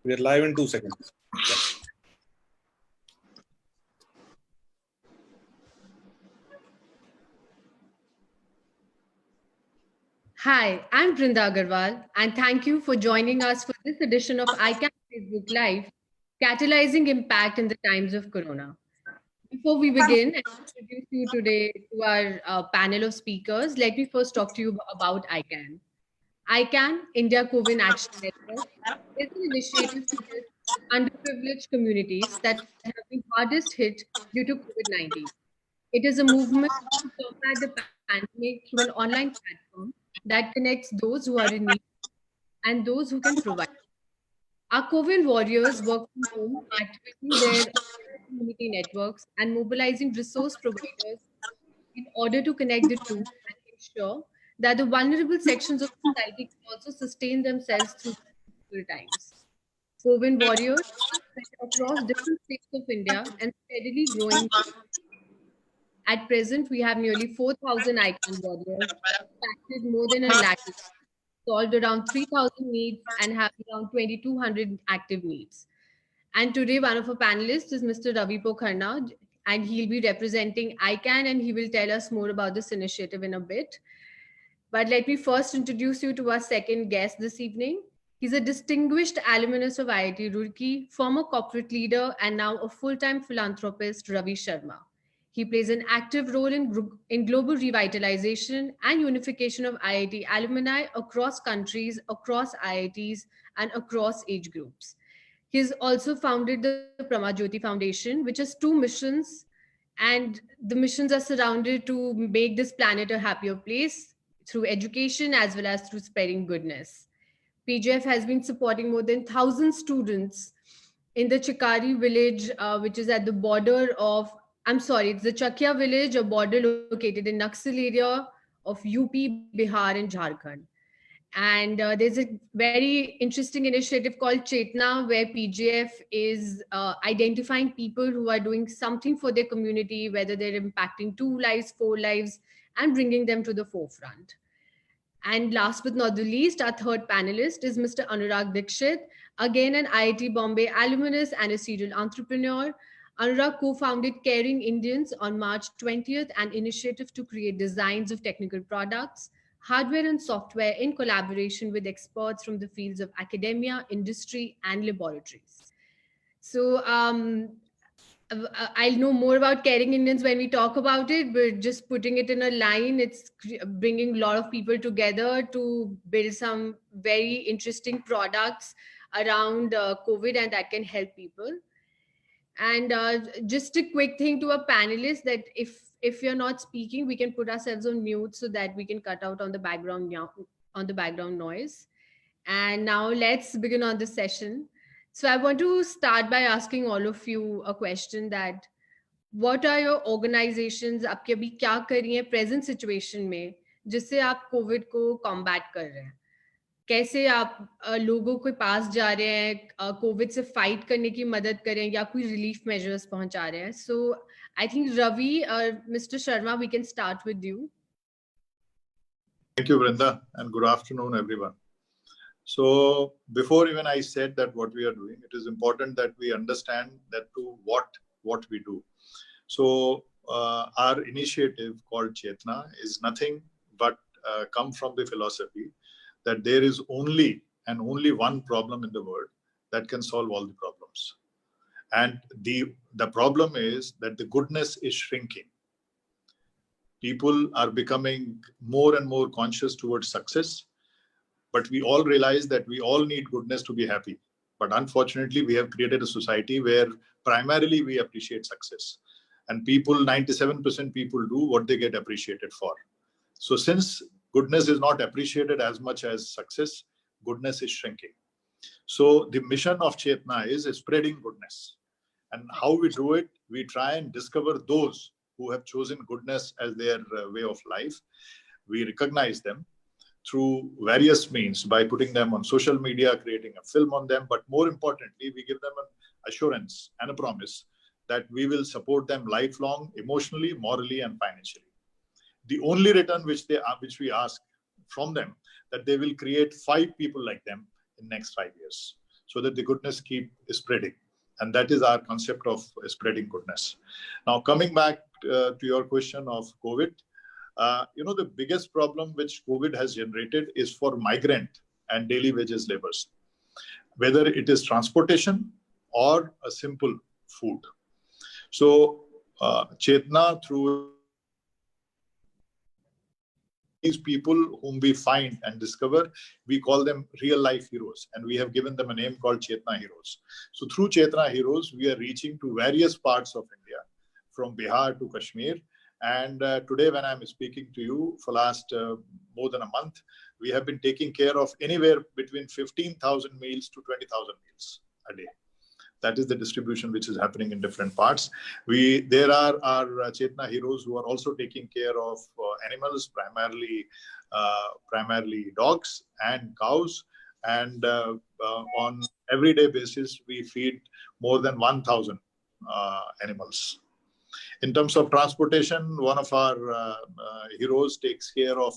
We are live in 2 seconds. Yeah. Hi, I'm Brinda Agarwal, and thank you for joining us for this edition of ICANN Facebook Live, Catalyzing Impact in the Times of Corona. Before we begin and introduce you today to our panel of speakers, let me first talk to you about ICANN. ICANN, India COVID Action Network, is an initiative to help underprivileged communities that have been hardest hit due to COVID-19. It is a movement to combat the pandemic through an online platform that connects those who are in need and those who can provide. Our COVID warriors work from home, activating their community networks and mobilizing resource providers in order to connect the two and ensure that the vulnerable sections of society can also sustain themselves through difficult times. COVID warriors are spread across different states of India and steadily growing. At present, we have nearly 4,000 ICANN warriors, impacted more than a lakh, solved around 3,000 needs, and have around 2,200 active needs. And today, one of our panelists is Mr. Ravi Pokharna, and he'll be representing ICANN, and he will tell us more about this initiative in a bit. But let me first introduce you to our second guest this evening. He's a distinguished alumnus of IIT Roorkee, former corporate leader, and now a full-time philanthropist, Ravi Sharma. He plays an active role in global revitalization and unification of IIT alumni across countries, across IITs, and across age groups. He's also founded the Pramajyoti Foundation, which has two missions, and the missions are surrounded to make this planet a happier place through education as well as through spreading goodness. PGF has been supporting more than 1,000 students in the Chikari village, which is at the border of, I'm sorry, it's the Chakia village, a border located in Naxal area of UP, Bihar, and Jharkhand. And there's a very interesting initiative called Chetna, where PGF is identifying people who are doing something for their community, whether they're impacting 2 lives, 4 lives, and bringing them to the forefront. And last but not the least, our third panelist is Mr. Anurag Dikshit, again an IIT Bombay alumnus and a serial entrepreneur. Anurag co-founded Caring Indians on March 20th, an initiative to create designs of technical products, hardware and software in collaboration with experts from the fields of academia, industry, and laboratories. So I'll know more about Caring Indians when we talk about it, but just putting it in a line, it's bringing a lot of people together to build some very interesting products around COVID, and that can help people. And just a quick thing to a panelist that if you're not speaking, we can put ourselves on mute so that we can cut out on the background noise. And now let's begin on this session. So I want to start by asking all of you a question that what are your organizations आपके अभी क्या कर रही हैं present situation में जिससे आप Covid को combat कर रहे हैं कैसे आप लोगों के पास जा रहे हैं कोविड से फाइट करने की मदद करें या कोई रिलीफ मेजर्स पहुंचा रहे हैं so I think Ravi mister Sharma we can start with you Thank you, Brinda, and good afternoon, everyone. So before even I said that what we are doing, it is important that we understand that to what we do. So our initiative called Chetna is nothing but come from the philosophy that there is only and only one problem in the world that can solve all the problems. And the problem is that the goodness is shrinking. People are becoming more and more conscious towards success, but we all realize that we all need goodness to be happy. But unfortunately, we have created a society where primarily we appreciate success. And people, 97% people do what they get appreciated for. So since goodness is not appreciated as much as success, goodness is shrinking. So the mission of Chetna is spreading goodness. And how we do it, we try and discover those who have chosen goodness as their way of life. We recognize them through various means by putting them on social media, creating a film on them. But more importantly, we give them an assurance and a promise that we will support them lifelong, emotionally, morally, and financially. The only return which we ask from them, that they will create 5 people like them in next 5 years. so that the goodness keep spreading. And that is our concept of spreading goodness. Now, coming back to your question of COVID, the biggest problem which COVID has generated is for migrant and daily wages laborers, whether it is transportation or a simple food. So Chetna, through these people whom we find and discover, we call them real life heroes, and we have given them a name called Chetna Heroes. So through Chetna Heroes, we are reaching to various parts of India, from Bihar to Kashmir. And today, when I'm speaking to you, for last more than a month, we have been taking care of anywhere between 15,000 meals to 20,000 meals a day. That is the distribution which is happening in different parts. There are our Chetna Heroes who are also taking care of animals, primarily dogs and cows. And on everyday basis, we feed more than 1,000 animals. In terms of transportation, one of our heroes takes care of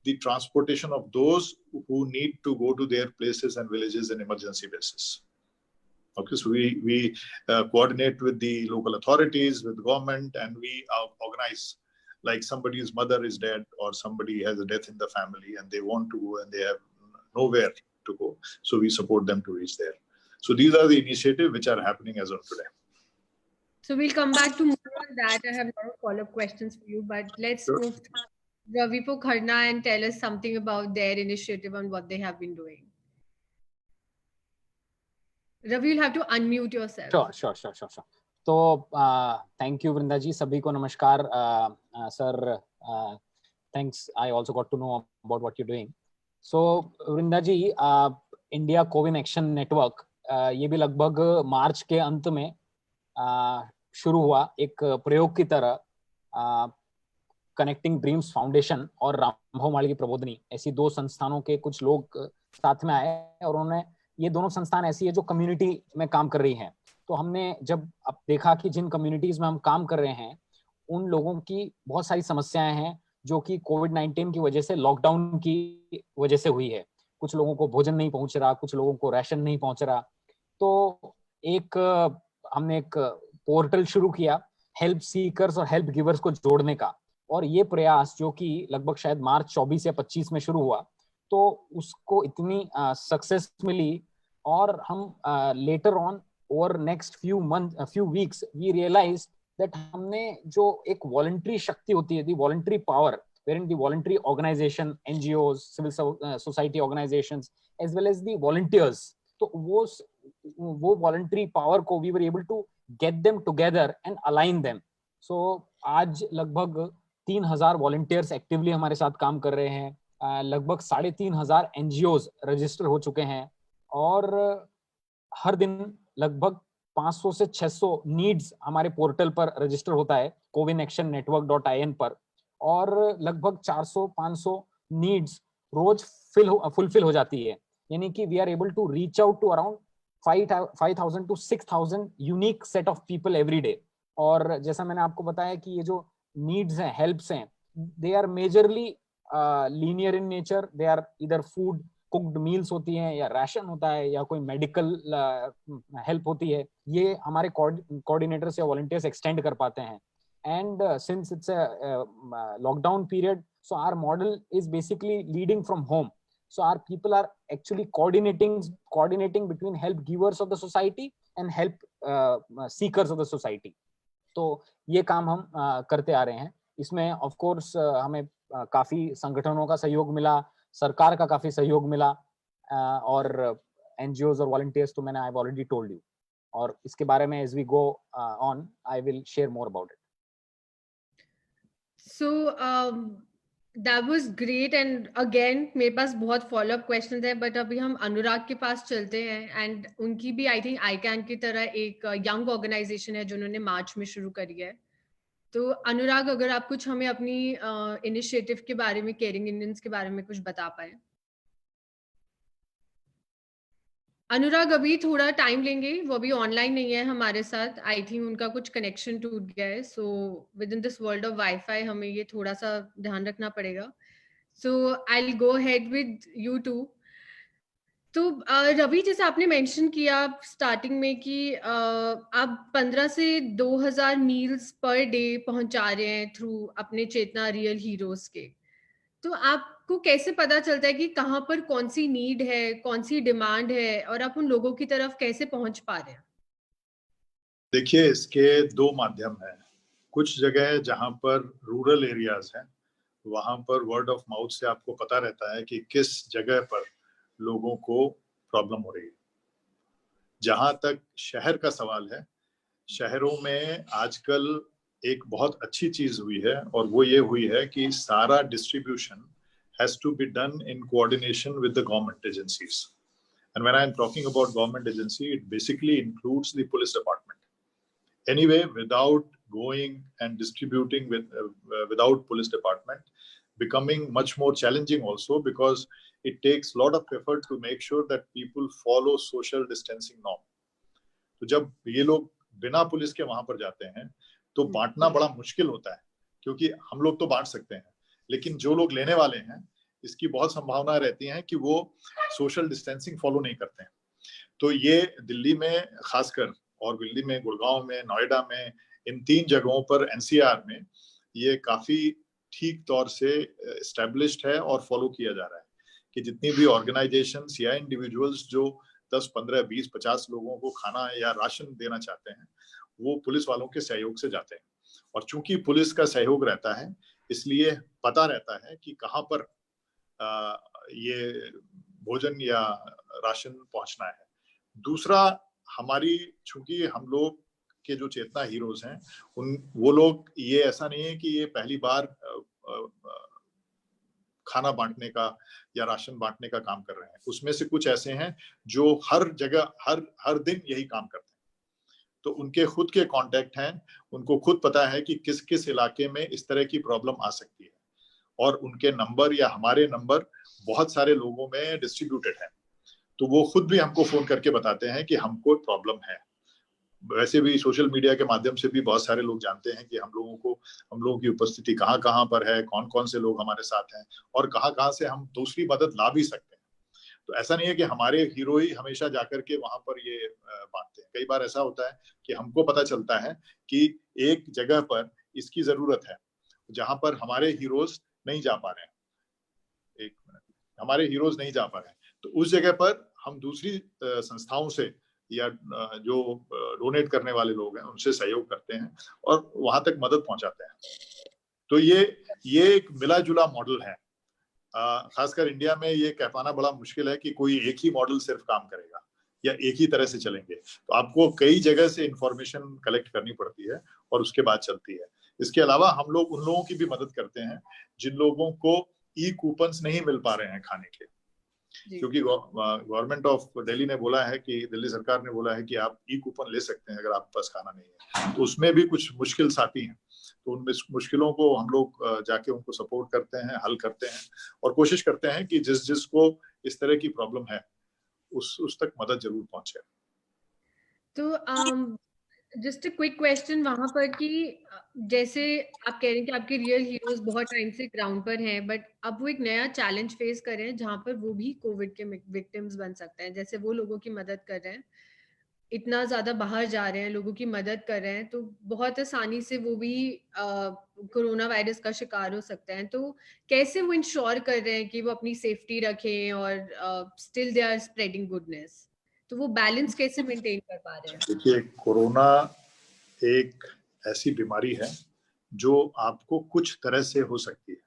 the transportation of those who need to go to their places and villages in emergency basis. Okay, so we coordinate with the local authorities, with government, and we organize, like somebody's mother is dead or somebody has a death in the family and they want to go and they have nowhere to go. So we support them to reach there. So these are the initiatives which are happening as of today. So we'll come back to more on that. I have a lot of follow-up questions for you, but let's move to Ravi Pokharna and tell us something about their initiative and what they have been doing. Ravi, you'll have to unmute yourself. Sure. So thank you, Vrinda ji. Sabhi ko namaskar. Sir, thanks. I also got to know about what you're doing. So Vrinda ji, India COVID Action Network, ये भी लगभग मार्च के अंत में शुरू हुआ एक प्रयोग की तरह. कनेक्टिंग ड्रीम्स फाउंडेशन और रामभाऊ माळगी प्रबोधिनी, ऐसी दो संस्थानों के कुछ लोग साथ में आए और उन्होंने, ये दोनों संस्थान ऐसी है जो कम्युनिटी में काम कर रही हैं. तो हमने जब अब देखा कि जिन कम्युनिटीज में हम काम कर रहे हैं उन लोगों की बहुत सारी समस्याएं हैं जो कि कोविड-19 की वजह से, लॉकडाउन की वजह से हुई है. कुछ लोगों को भोजन नहीं पहुंच रहा, कुछ लोगों को राशन नहीं पहुंच रहा. तो हमने एक पोर्टल शुरू किया हेल्प सीकर्स और हेल्प गिवर्स को जोड़ने का. और ये प्रयास जो कि लगभग शायद मार्च 24 या 25 में शुरू हुआ, तो उसको इतनी सक्सेस मिली और हम later on over next few weeks we realise that हमने जो एक वॉलंटरी शक्ति होती है, the voluntary power, wherein the voluntary organization, NGOs, civil society organizations, as well as the volunteers, तो वो voluntary power को we were able to get them together and align them. So आज लगभग 3,000 volunteers एक्टिवली हमारे साथ काम कर रहे हैं. लगभग 3,500 NGOs रजिस्टर हो चुके हैं और हर दिन लगभग 500 से 600 नीड्स हमारे पोर्टल पर रजिस्टर होता है covinactionnetwork.in पर, और लगभग 400-500 नीड्स रोज फुलफिल हो जाती है. यानी कि we are able to reach out to around 5,000 to 6,000 unique set of people every day. और जैसा मैंने आपको बताया कि ये जो नीड्स हैं, हेल्प्स हैं, they are majorly linear in nature. They are either food, cooked meals होती हैं, या राशन होता है, या कोई मेडिकल हेल्प होती है. ये हमारे कोऑर्डिनेटर्स या वॉलंटियर्स एक्सटेंड कर पाते हैं. And since it's a lockdown period, so our model is basically leading from home. So our people are actually coordinating between help givers of the society and help seekers of the society. तो ये काम हम करते आ रहे हैं. इसमें of course हमें काफी संगठनों का सहयोग मिला, सरकार का काफी सहयोग मिला, और NGOs और volunteers तो मैंने I've already told you. और इसके बारे में as we go on, I will share more about it. So that was great, and again मेरे पास बहुत follow up questions है, but अभी हम अनुराग के पास चलते हैं. and उनकी भी I think ICAN की तरह एक young organization है जो उन्होंने मार्च में शुरू करी है. तो अनुराग, अगर आप कुछ हमें अपनी इनिशिएटिव के बारे में, केयरिंग इंडियंस के बारे में कुछ बता पाए. अनुराग अभी थोड़ा टाइम लेंगे, वो अभी ऑनलाइन नहीं है हमारे साथ. आई थिंक उनका कुछ कनेक्शन टूट गया है. So within this world of WiFi हमें ये थोड़ा सा ध्यान रखना पड़ेगा. So I will go ahead with you too. तो रवि, जैसे आपने मेंशन किया स्टार्टिंग में कि आप 15 से 2000 मील्स पर डे पहुंचा रहे हैं थ्रू अपने चेतना रियल हीरोज के। तो आपको कैसे पता चलता है कि कहाँ पर कौन सी नीड है, कौन सी डिमांड है, और आप उन लोगों की तरफ कैसे पहुंच पा रहे हैं? देखिए, इसके दो माध्यम हैं। कुछ जगह जहां पर रूरल एरियाज हैं, वहां पर वर्ड ऑफ माउथ से आपको पता रहता है कि किस जगह पर लोगों को प्रॉब्लम हो रही है। जहां तक शहर का सवाल है, शहरों में आजकल एक बहुत अच्छी चीज हुई है, और वो ये हुई है कि सारा distribution has to be done in coordination with the government agencies. And when I'm talking about government agency, it basically includes the police department. Anyway, without going and distributing without police department, becoming much more challenging also, because it takes a lot of effort to make sure that people follow social distancing norm. तो जब ये लोग बिना police के वहां पर जाते हैं तो बांटना बड़ा मुश्किल होता है, क्योंकि हम लोग तो बांट सकते हैं, लेकिन जो लोग लेने वाले हैं इसकी बहुत संभावना रहती है कि वो सोशल डिस्टेंसिंग फॉलो नहीं करते हैं। तो ये दिल्ली में खासकर, और दिल्ली में, गुड़गांव में, नोएडा में, इन 3 जगहों पर एनसीआर में ये काफी ठीक तौर से एस्टेब्लिश्ड है और फॉलो किया जा रहा है कि जितनी भी ऑर्गेनाइजेशन या इंडिविजुअल्स जो 10, 15, 20, 50 लोगों को खाना या राशन देना चाहते हैं, वो पुलिस वालों के सहयोग से जाते हैं। और चूंकि पुलिस का सहयोग रहता है, इसलिए पता रहता है कि कहाँ पर ये भोजन या राशन पहुंचना है। दूसरा, हमारी, चूंकि हम लोग के जो चेतना हीरोज हैं, वो लोग, ये ऐसा नहीं है कि ये पहली बार खाना बांटने का या राशन बांटने का काम कर रहे हैं। उसमें से कुछ ऐसे हैं जो हर जगह हर दिन यही काम करते हैं। तो उनके खुद के कांटेक्ट हैं, उनको खुद पता है कि किस किस इलाके में इस तरह की प्रॉब्लम आ सकती है, और उनके नंबर या हमारे नंबर बहुत सारे लोगों में डिस्ट्रीब्यूटेड हैं। तो वो खुद भी हमको फोन करके बताते हैं कि हमको प्रॉब्लम है। वैसे भी सोशल मीडिया के माध्यम से भी बहुत सारे लोग जानते हैं कि हम लोगों की उपस्थिति कहाँ कहाँ पर है, कौन कौन से लोग हमारे साथ हैं, और कहाँ कहाँ से हम दूसरी मदद ला भी सकते हैं। तो ऐसा नहीं है कि हमारे हीरो ही हमेशा जाकर के वहां पर ये बांटते हैं। कई बार ऐसा होता है कि हमको पता चलता है कि एक जगह पर इसकी जरूरत है जहां पर हमारे हीरोज नहीं जा पा रहे हैं। एक मिनट, हमारे हीरोज नहीं जा पा रहे हैं, तो उस जगह पर हम दूसरी संस्थाओं से या जो डोनेट करने वाले लोग हैं उनसे सहयोग करते हैं और वहां तक मदद पहुंचाते हैं। तो ये एक मिला जुला मॉडल है। खासकर इंडिया में ये कह पाना बड़ा मुश्किल है कि कोई एक ही मॉडल सिर्फ काम करेगा या एक ही तरह से चलेंगे। तो आपको कई जगह से इंफॉर्मेशन कलेक्ट करनी पड़ती है और उसके बाद चलती है। इसके अलावा हम लोग उन लोगों की भी मदद करते हैं जिन लोगों को ई कूपन्स नहीं मिल पा रहे हैं खाने के, क्योंकि गवर्नमेंट ऑफ दिल्ली ने बोला है कि, दिल्ली सरकार ने बोला है कि आप ई कूपन ले सकते हैं अगर आपके पास खाना नहीं है। तो उसमें भी कुछ मुश्किल आती हैं, तो उन मुश्किलों को हम लोग जाके उनको सपोर्ट करते हैं, हल करते हैं, और कोशिश करते हैं कि जिसको इस तरह की प्रॉब्लम है उस तक मदद जरूर पहुंचे। तो जस्ट अ क्विक क्वेश्चन वहां पर कि जैसे आप कह रहे हैं कि आपके रियल हीरोज बहुत टाइम से ग्राउंड पर हैं, बट अब वो एक नया चैलेंज फेस कर रहे हैं जहां पर वो भी कोविड के विक्टिम्स बन सकते हैं। जैसे वो लोगों की मदद कर रहे हैं, इतना ज्यादा बाहर जा रहे हैं, लोगों की मदद कर रहे हैं, तो बहुत आसानी से वो भी कोरोना वायरस का शिकार हो सकते हैं। तो कैसे वो इंश्योर कर रहे हैं कि वो अपनी सेफ्टी रखें और still they are spreading goodness? तो वो बैलेंस कैसे मेंटेन कर पा रहे हैं? देखिए, कोरोना एक ऐसी बीमारी है जो आपको कुछ तरह से हो सकती है,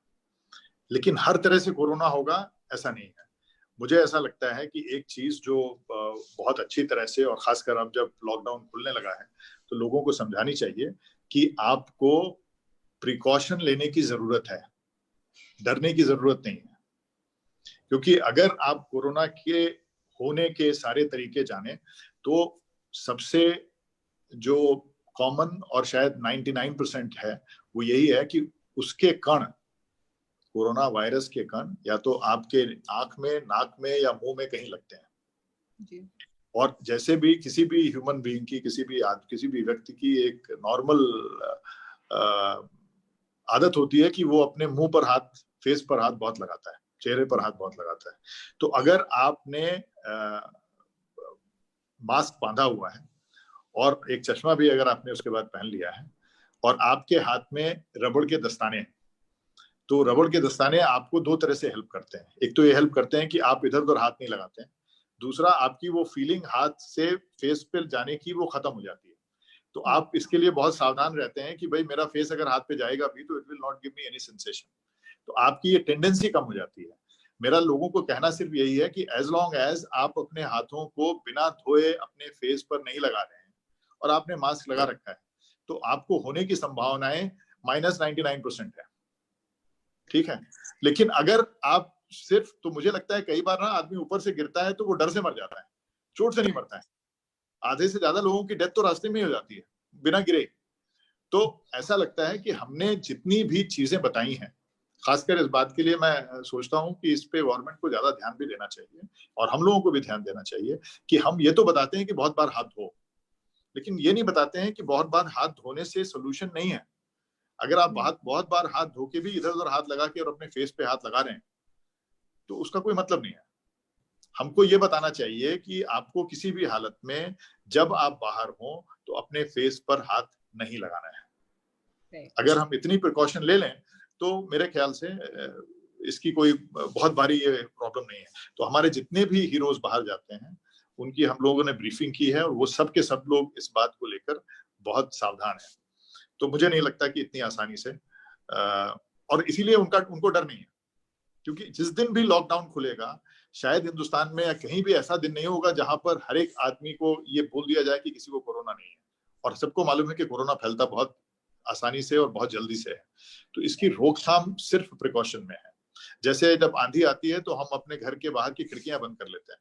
लेकिन हर तरह से कोरोना होगा ऐसा नहीं है। मुझे ऐसा लगता है कि एक चीज जो बहुत अच्छी तरह से, और खासकर अब जब लॉकडाउन खुलने लगा है, तो लोगों को समझानी चाहिए कि आपको प्रिकॉशन लेने की जरूरत है, डरने की जरूरत नहीं है। क्योंकि अगर आप कोरोना के होने के सारे तरीके जाने तो सबसे जो कॉमन और शायद 99% है वो यही है कि उसके कण, कोरोना वायरस के कण या तो आपके आंख में, नाक में या मुंह में कहीं लगते हैं जी। और जैसे भी किसी भी ह्यूमन बीइंग की, किसी भी व्यक्ति की एक नॉर्मल आदत होती है कि वो अपने मुंह पर हाथ, फेस पर हाथ बहुत लगाता है, चेहरे पर हाथ बहुत लगाता है। तो अगर आपने मास्क बांधा हुआ है और एक चश्मा भी अगर आपने उसके बाद पहन लिया है और आपके हाथ में रबड़ के दस्ताने हैं, तो रबड़ के दस्ताने आपको दो तरह से हेल्प करते हैं। एक तो ये हेल्प करते हैं कि आप इधर उधर हाथ नहीं लगाते हैं, दूसरा आपकी वो फीलिंग हाथ से फेस पे जाने की वो खत्म हो जाती है। तो आप इसके लिए बहुत सावधान रहते हैं कि भाई मेरा फेस अगर हाथ पे जाएगा भी तो it will not give me any sensation. तो आपकी ये टेंडेंसी कम हो जाती है। मेरा लोगों को कहना सिर्फ यही है कि एज लॉन्ग एज आप अपने हाथों को बिना धोए अपने फेस पर नहीं लगा रहे हैं और आपने मास्क लगा रखा है, तो आपको होने की संभावनाएं -99% है। ठीक है, लेकिन अगर आप सिर्फ, तो मुझे लगता है कई बार ना आदमी ऊपर से गिरता है तो वो डर से मर जाता है, चोट से नहीं मरता है। आधे से ज्यादा लोगों की डेथ तो रास्ते में ही हो जाती है बिना गिरे। तो ऐसा लगता है कि हमने जितनी भी चीजें बताई हैं, खासकर इस बात के लिए मैं सोचता हूं कि इस पे गवर्नमेंट को ज्यादा ध्यान भी देना चाहिए और हम लोगों को भी ध्यान देना चाहिए कि हम ये तो बताते हैं कि बहुत बार हाथ धो, लेकिन ये नहीं बताते हैं कि बहुत बार हाथ धोने से सोल्यूशन नहीं है। अगर आप बहुत बार हाथ धो के भी इधर उधर हाथ लगा के और अपने फेस पे हाथ लगा रहे हैं तो उसका कोई मतलब नहीं है। हमको ये बताना चाहिए कि आपको किसी भी हालत में जब आप बाहर हो तो अपने फेस पर हाथ नहीं लगाना है। अगर हम इतनी प्रिकॉशन ले लें तो मेरे ख्याल से इसकी कोई बहुत भारी ये प्रॉब्लम नहीं है। तो हमारे जितने भी हीरोज बाहर जाते हैं उनकी हम लोगों ने ब्रीफिंग की है और वो सब के सब लोग इस बात को लेकर बहुत सावधान है। तो मुझे नहीं लगता कि इतनी आसानी से, और इसीलिए उनको डर नहीं है, क्योंकि जिस दिन भी लॉकडाउन खुलेगा शायद हिंदुस्तान में या कहीं भी ऐसा दिन नहीं होगा जहां पर हर एक आदमी को ये बोल दिया जाए कि किसी को कोरोना नहीं है। और सबको मालूम है कि कोरोना फैलता बहुत आसानी से और बहुत जल्दी से है। तो इसकी रोकथाम सिर्फ प्रिकॉशन में है। जैसे जब आंधी आती है तो हम अपने घर के बाहर की खिड़कियां बंद कर लेते हैं,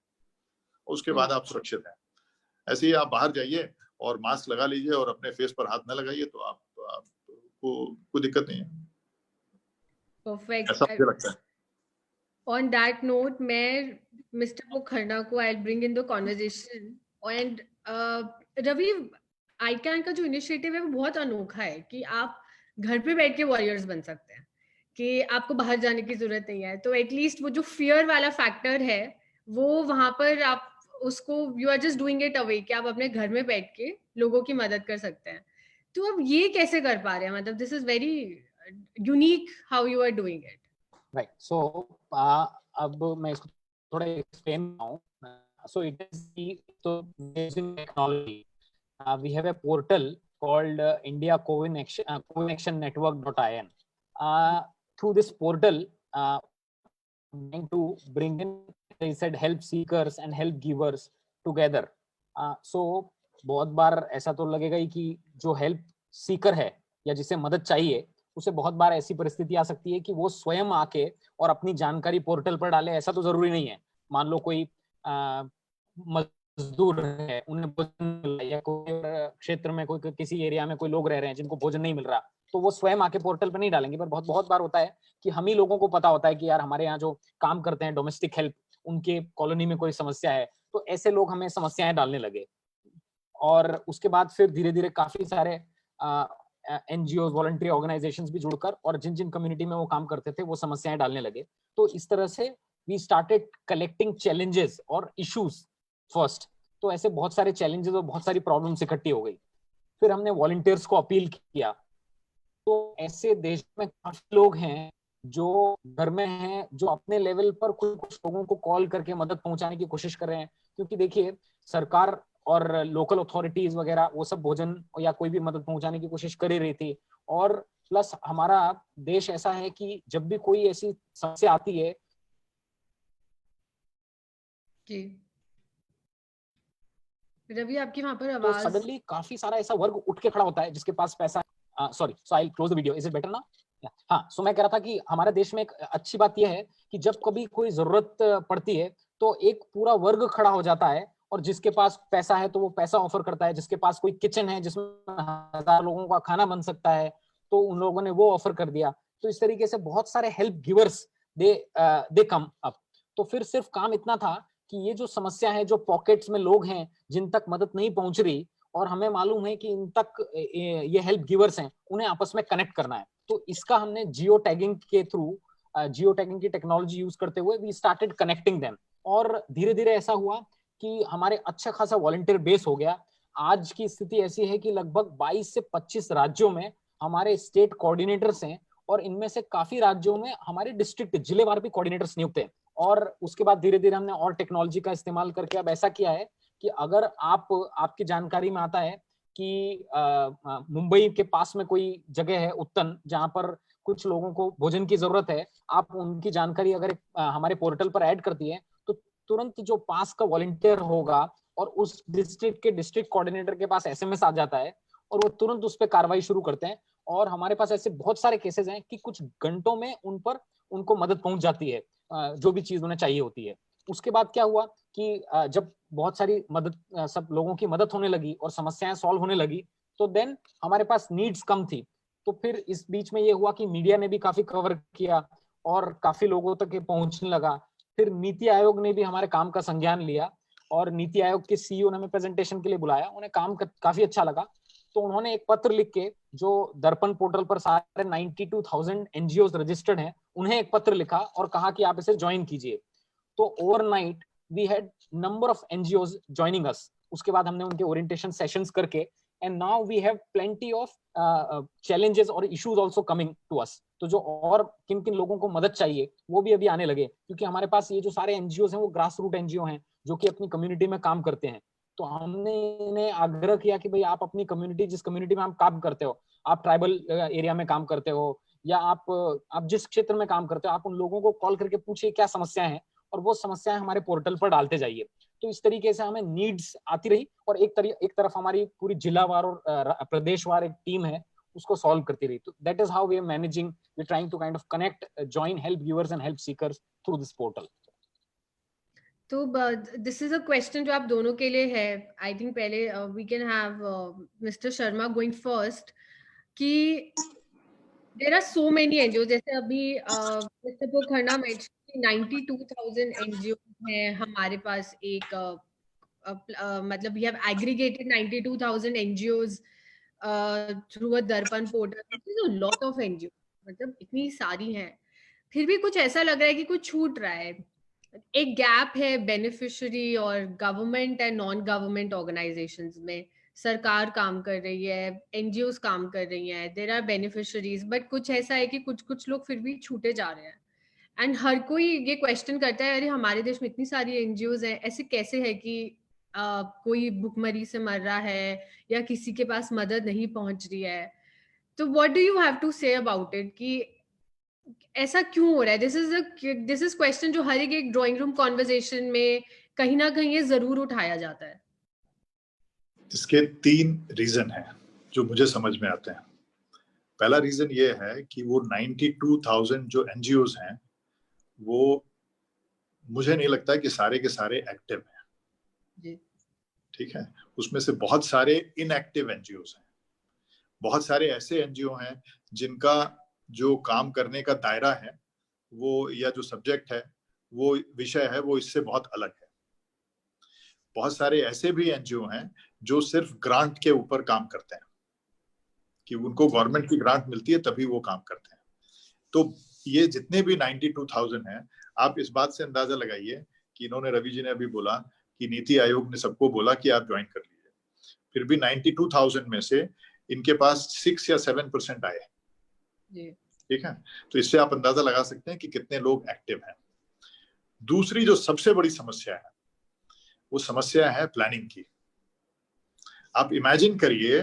उसके बाद आप सुरक्षित हैं। ऐसे ही आप बाहर जाइए और मास्क लगा लीजिए और अपने फेस पर हाथ न लगाइए तो आपको कोई दिक्कत नहीं है। परफेक्ट। ऐसा मुझे लगता है। On that note, मैं Mr. Mukherjee को I'll bring in the conversation and Ravi, आईकैन का जो इनिशिएटिव है वो बहुत अनोखा है कि आप घर पे बैठ के वॉरियर्स बन सकते हैं, कि आपको बाहर जाने की जरूरत नहीं है। तो एटलीस्ट वो जो फियर वाला फैक्टर है वो वहां पर आप उसको you are just doing it away, कि आप अपने घर में बैठ के लोगों की मदद कर सकते हैं। तो अब ये कैसे कर पा रहे हैं? मतलब this is very unique how you are doing it. Right, so अब मैं इसको थोड़ा एक्सप्लेन हूँ। सो इट इज तो using technology, we have a portal called India COVID Action Network.in. Through this portal, trying to bring in, they said, help seekers and help givers together. So बहुत बार ऐसा तो लगेगा ही कि जो help Sikar है या जिसे मदद चाहिए उसे बहुत बार ऐसी परिस्थिति आ सकती है कि वो स्वयं आके और अपनी जानकारी पोर्टल पर डाले। ऐसा तो जरूरी नहीं है। मान लो कोई मजदूर है, उन्हें भोजन, या कोई क्षेत्र में कोई किसी एरिया में कोई लोग रह रहे हैं जिनको भोजन नहीं मिल रहा, तो वो स्वयं आके पोर्टल पर नहीं डालेंगे। पर बहुत बार होता है कि हम ही लोगों को पता होता है कि यार हमारे यहाँ जो काम करते हैं डोमेस्टिक हेल्प, उनके कॉलोनी में कोई समस्या है, तो ऐसे लोग हमें समस्याएं डालने लगे। और उसके बाद फिर धीरे धीरे काफी सारे एनजीओ, वॉलंटरी ऑर्गेनाइजेशंस भी जुड़कर और जिन जिन कम्युनिटी में वो काम करते थे वो समस्याएं डालने लगे। तो इस तरह से वी स्टार्टेड कलेक्टिंग चैलेंजेस और इश्यूज फर्स्ट। तो ऐसे बहुत सारे चैलेंजेस और बहुत सारी प्रॉब्लम्स इकट्ठी हो गई। फिर हमने वॉलंटियर्स को अपील किया। तो ऐसे देश में काफी लोग हैं जो घर में हैं, जो अपने लेवल पर कुछ लोगों को कॉल करके मदद पहुंचाने की कोशिश कर रहे हैं। क्योंकि देखिए, सरकार और लोकल अथॉरिटीज वगैरह वो सब भोजन या कोई भी मदद पहुंचाने की कोशिश कर ही रही थी। और प्लस हमारा देश ऐसा है कि जब भी कोई ऐसी समस्या आती है जी रवि, आपकी वहां पर तो आवाज, सडनली काफी सारा ऐसा वर्ग उठ के खड़ा होता है जिसके पास पैसा है। Sorry, so I close the video, is it better ना? हाँ, सो मैं कह रहा था कि हमारे देश में एक अच्छी बात यह है कि जब कभी कोई जरूरत पड़ती है तो एक पूरा वर्ग खड़ा हो जाता है, और जिसके पास पैसा है तो वो पैसा ऑफर करता है, जिसके पास कोई किचन है जिसमें 1000 लोगों का खाना बन सकता है तो उन लोगों ने वो ऑफर कर दिया। तो इस तरीके से बहुत सारे हेल्प गिवर्स दे कम अप। तो फिर सिर्फ काम इतना था कि ये जो समस्या है, जो पॉकेट्स में लोग हैं जिन तक मदद नहीं पहुंच रही और हमें मालूम है कि इन तक ये हेल्प गिवर्स हैं, उन्हें आपस में कनेक्ट करना है। तो इसका हमने जियो टैगिंग के थ्रू जियो टैगिंग की टेक्नोलॉजी यूज करते हुए वी स्टार्टेड कनेक्टिंग देम, और धीरे धीरे ऐसा हुआ कि हमारे अच्छा खासा वॉलंटियर बेस हो गया। आज की स्थिति ऐसी है कि लगभग 22 से 25 राज्यों में हमारे स्टेट कोऑर्डिनेटर्स हैं, और इनमें से काफी राज्यों में हमारे डिस्ट्रिक्ट जिलेवार भी कोऑर्डिनेटर्स नियुक्त हैं। और उसके बाद धीरे धीरे हमने और टेक्नोलॉजी का इस्तेमाल करके अब ऐसा किया है कि अगर आपकी जानकारी में आता है कि मुंबई के पास में कोई जगह है उत्तन, जहां पर कुछ लोगों को भोजन की जरूरत है, आप उनकी जानकारी अगर हमारे पोर्टल पर ऐड कर दिए तो तुरंत जो पास का वॉलंटियर होगा और उस डिस्ट्रिक्ट के डिस्ट्रिक्ट कोऑर्डिनेटर के पास एसएमएस आ जाता है और वो तुरंत उस पर कार्रवाई शुरू करते हैं। और हमारे पास ऐसे बहुत सारे केसेस हैं कि कुछ घंटों में उनको मदद पहुंच जाती है, जो भी चीज उन्हें चाहिए होती है। उसके बाद क्या हुआ कि जब बहुत सारी मदद, सब लोगों की मदद होने लगी और समस्याएं सॉल्व होने लगी, तो देन हमारे पास नीड्स कम थी। तो फिर इस बीच में ये हुआ कि मीडिया ने भी काफी कवर किया और काफी लोगों तक पहुंचने लगा। फिर नीति आयोग ने भी हमारे काम का संज्ञान लिया और नीति आयोग के सीईओ ने हमें प्रेजेंटेशन के लिए बुलाया। उन्हें काम काफी अच्छा लगा, तो उन्होंने एक पत्र लिख के, जो दर्पण पोर्टल पर सारे 92,000 एनजीओज रजिस्टर्ड हैं, उन्हें एक पत्र लिखा और कहा कि आप इसे ज्वाइन कीजिए। तो overnight we had number of NGOs joining us. उसके बाद हमने उनके ओरिएंटेशन सेशंस करके, and now we have plenty of challenges और issues also coming to us. तो जो और किन किन लोगों को मदद चाहिए वो भी अभी आने लगे, क्योंकि हमारे पास ये जो सारे एनजीओज हैं वो ग्रास रूट एनजीओ हैं जो कि अपनी कम्युनिटी में काम करते हैं। तो हमने इन्हें आग्रह किया कि भाई आप अपनी कम्युनिटी, जिस कम्युनिटी में आप काम करते हो, आप ट्राइबल एरिया में काम करते हो या आप जिस क्षेत्र में काम करते हो, आप उन लोगों को कॉल करके पूछिए क्या समस्याएं हैं और वो समस्याएं हमारे पोर्टल पर डालते जाइए। तो इस तरीके से हमें नीड्स आती रही और एक तरफ हमारी पूरी जिलावार और प्रदेशवार एक टीम है उसको सॉल्व करती रही। तो that is how we are managing, we are trying to kind of connect, join help givers and help seekers through this portal. तो दिस इज अ क्वेश्चन जो आप दोनों के लिए है। आई थिंक पहले we can have mister Sharma going first कि there are so many NGO, जैसे अभी मिस्टर पोखरना मेंशन 92,000 एनजीओ हैं हमारे पास। एक मतलब we have aggregated 92,000 NGOs through a Darpan portal. This is a lot of NGO, मतलब इतनी सारी हैं, फिर भी कुछ ऐसा लग रहा है कि कुछ छूट रहा है। एक गैप है बेनिफिशियरी और government and non government organisations में। सरकार काम कर रही है, एनजीओज काम कर रही हैं, देयर आर बेनिफिशियरीज, बट कुछ ऐसा है कि कुछ कुछ लोग फिर भी छूटे जा रहे हैं। एंड हर कोई ये क्वेश्चन करता है, अरे हमारे देश में इतनी सारी एनजीओज हैं, ऐसे कैसे है कि कोई भुखमरी से मर रहा है या किसी के पास मदद नहीं पहुंच रही है। तो what do you have to say about it कि ऐसा क्यों हो रहा है? दिस इज क्वेश्चन जो हर एक ड्राइंग रूम कॉन्वर्सेशन में कहीं ना कहीं ये जरूर उठाया जाता है। इसके 3 रीजन हैं जो मुझे समझ में आते हैं। पहला रीजन ये है कि वो 92,000 जो एनजीओज हैं वो मुझे नहीं लगता कि सारे के सारे एक्टिव हैं जी। ठीक है, उसमें से बहुत सारे इनएक्टिव एनजीओज हैं, बहुत सारे ऐसे एनजीओ हैं जिनका जो काम करने का दायरा है वो, या जो सब्जेक्ट है, वो विषय है, वो इससे बहुत अलग है। बहुत सारे ऐसे भी एनजीओ हैं जो सिर्फ ग्रांट के ऊपर काम करते हैं, कि उनको गवर्नमेंट की ग्रांट मिलती है तभी वो काम करते हैं। तो ये जितने भी 92,000 हैं, आप इस बात से अंदाजा लगाइए कि इन्होंने, रवि जी ने अभी बोला कि नीति आयोग ने सबको बोला कि आप ज्वाइन कर लीजिए, फिर भी 92,000 में से इनके पास 6 या 7% आए। ठीक है, तो इससे आप अंदाजा लगा सकते हैं कि कितने लोग एक्टिव हैं। दूसरी जो सबसे बड़ी समस्या है वो समस्या है प्लानिंग की। आप इमेजिन करिए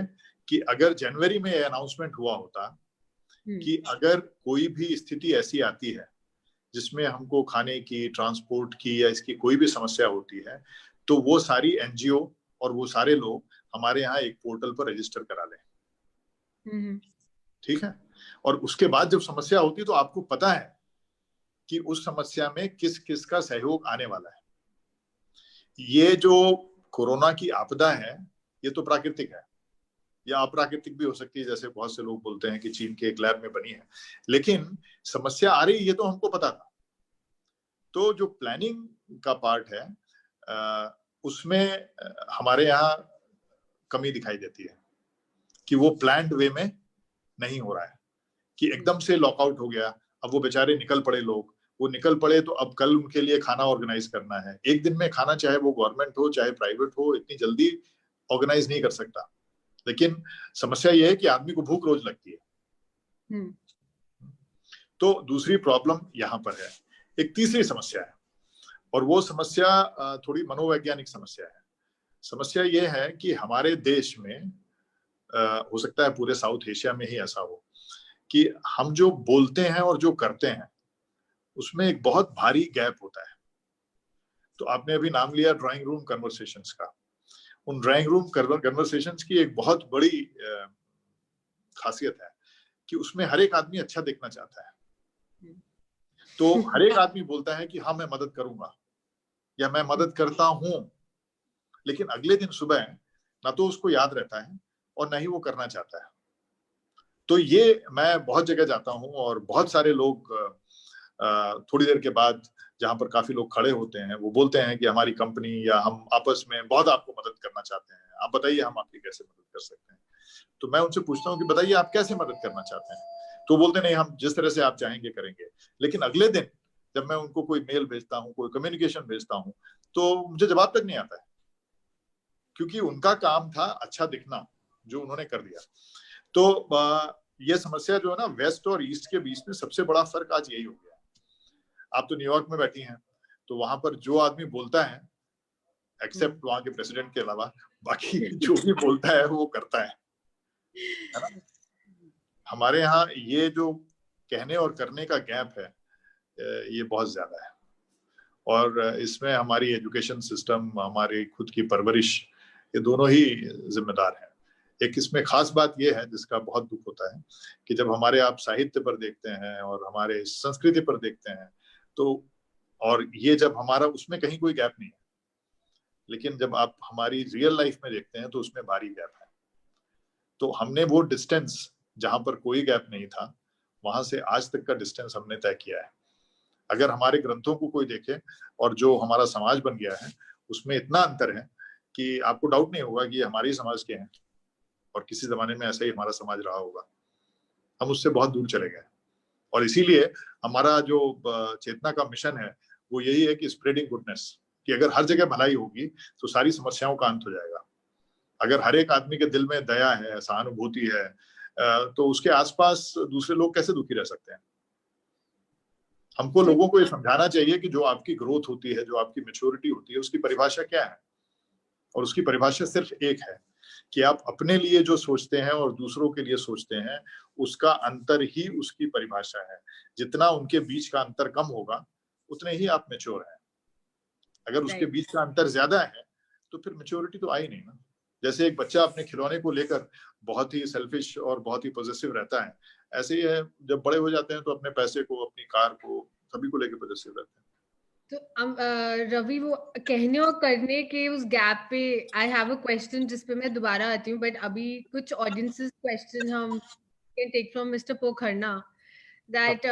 कि अगर जनवरी में यह अनाउंसमेंट हुआ होता कि अगर कोई भी स्थिति ऐसी आती है जिसमें हमको खाने की, ट्रांसपोर्ट की या इसकी कोई भी समस्या होती है, तो वो सारी एनजीओ और वो सारे लोग हमारे यहाँ एक पोर्टल पर रजिस्टर करा लें। ठीक है, और उसके बाद जब समस्या होती है तो आपको पता है कि उस समस्या में किस किस का सहयोग आने वाला है। ये जो कोरोना की आपदा है ये तो प्राकृतिक है या अप्राकृतिक भी हो सकती है, जैसे बहुत से लोग बोलते हैं कि चीन के एक लैब में बनी है, लेकिन समस्या आ रही है ये तो हमको पता था। तो जो प्लानिंग का पार्ट है उसमें हमारे यहाँ कमी दिखाई देती है कि वो प्लान्ड वे में नहीं हो रहा है, कि एकदम से लॉकआउट हो गया अब वो बेचारे निकल पड़े लोग, वो निकल पड़े तो अब कल उनके लिए खाना ऑर्गेनाइज करना है। एक दिन में खाना, चाहे वो गवर्नमेंट हो चाहे प्राइवेट हो, इतनी जल्दी ऑर्गेनाइज नहीं कर सकता। लेकिन समस्या ये है कि आदमी को भूख रोज लगती है। तो दूसरी प्रॉब्लम यहाँ पर है। एक तीसरी समस्या है, और वो समस्या थोड़ी मनोवैज्ञानिक समस्या है। समस्या ये है कि हमारे देश में, हो सकता है पूरे साउथ एशिया में ही ऐसा हो, कि हम जो बोलते हैं और जो करते हैं उसमें एक बहुत भारी गैप होता है। तो आपने अभी नाम लिया ड्राइंग रूम कन्वर्सेशंस का। उन ड्राइंग रूम कन्वर्सेशंस की एक बहुत बड़ी खासियत है कि उसमें हर एक आदमी अच्छा देखना चाहता है। तो हर एक आदमी बोलता है कि हाँ मैं मदद करूंगा या मैं मदद करता हूं, लेकिन अगले दिन सुबह ना तो उसको याद रहता है और ना ही वो करना चाहता है। तो ये मैं बहुत जगह जाता हूं और बहुत सारे लोग थोड़ी देर के बाद, जहां पर काफी लोग खड़े होते हैं, वो बोलते हैं कि हमारी कंपनी या हम आपस में बहुत आपको मदद करना चाहते हैं, आप बताइए हम आपकी कैसे मदद कर सकते हैं। तो मैं उनसे पूछता हूँ कि बताइए आप कैसे मदद करना चाहते हैं। तो बोलते नहीं, हम जिस तरह से आप चाहेंगे करेंगे। लेकिन अगले दिन जब मैं उनको कोई मेल भेजता हूँ, कोई कम्युनिकेशन भेजता हूँ, तो मुझे जवाब तक नहीं आता है, क्योंकि उनका काम था अच्छा दिखना, जो उन्होंने कर दिया। तो ये समस्या जो है ना, वेस्ट और ईस्ट के बीच में सबसे बड़ा फर्क आज यही हो गया। आप तो न्यूयॉर्क में बैठी हैं, तो वहां पर जो आदमी बोलता है, एक्सेप्ट वहां के प्रेसिडेंट के अलावा, बाकी जो भी बोलता है वो करता है ना। हमारे यहाँ ये जो कहने और करने का गैप है, ये बहुत ज्यादा है। और इसमें हमारी एजुकेशन सिस्टम, हमारी खुद की परवरिश, ये दोनों ही जिम्मेदार हैं। एक इसमें खास बात ये है जिसका बहुत दुख होता है कि जब हमारे आप साहित्य पर देखते हैं और हमारे संस्कृति पर देखते हैं, तो और ये जब हमारा, उसमें कहीं कोई गैप नहीं है, लेकिन जब आप हमारी रियल लाइफ में देखते हैं तो उसमें भारी गैप है। तो हमने वो डिस्टेंस जहां पर कोई गैप नहीं था, वहां से आज तक का डिस्टेंस हमने तय किया है। अगर हमारे ग्रंथों को कोई देखे और जो हमारा समाज बन गया है, उसमें इतना अंतर है कि आपको डाउट नहीं होगा कि ये हमारे समाज के हैं और किसी जमाने में ऐसा ही हमारा समाज रहा होगा। हम उससे बहुत दूर चले गए, और इसीलिए हमारा जो चेतना का मिशन है वो यही है कि स्प्रेडिंग गुडनेस, कि अगर हर जगह भलाई होगी तो सारी समस्याओं का अंत हो जाएगा। अगर हर एक आदमी के दिल में दया है, सहानुभूति है, तो उसके आसपास दूसरे लोग कैसे दुखी रह सकते हैं। हमको लोगों को ये समझाना चाहिए कि जो आपकी ग्रोथ होती है, जो आपकी मैच्योरिटी होती है, उसकी परिभाषा क्या है। और उसकी परिभाषा सिर्फ एक है कि आप अपने लिए जो सोचते हैं और दूसरों के लिए सोचते हैं, उसका अंतर ही उसकी परिभाषा है। जितना उनके बीच का अंतर कम होगा, उतने ही आप मैच्योर हैं। अगर उसके बीच का अंतर ज्यादा है तो फिर मैच्योरिटी तो आई नहीं ना। जैसे एक बच्चा अपने खिलौने को लेकर बहुत ही सेल्फिश और बहुत ही पॉजिटिव रहता है, ऐसे ही है जब बड़े हो जाते हैं तो अपने पैसे को, अपनी कार को, सभी को लेकर पॉजिटिव रहते हैं। तो रवि, वो कहने और करने के उस गैप पे आई हैव अ क्वेश्चन जिस पे मैं दोबारा आती हूँ, बट अभी कुछ ऑडियंसेस क्वेश्चन हम can take from mister Pokharna, that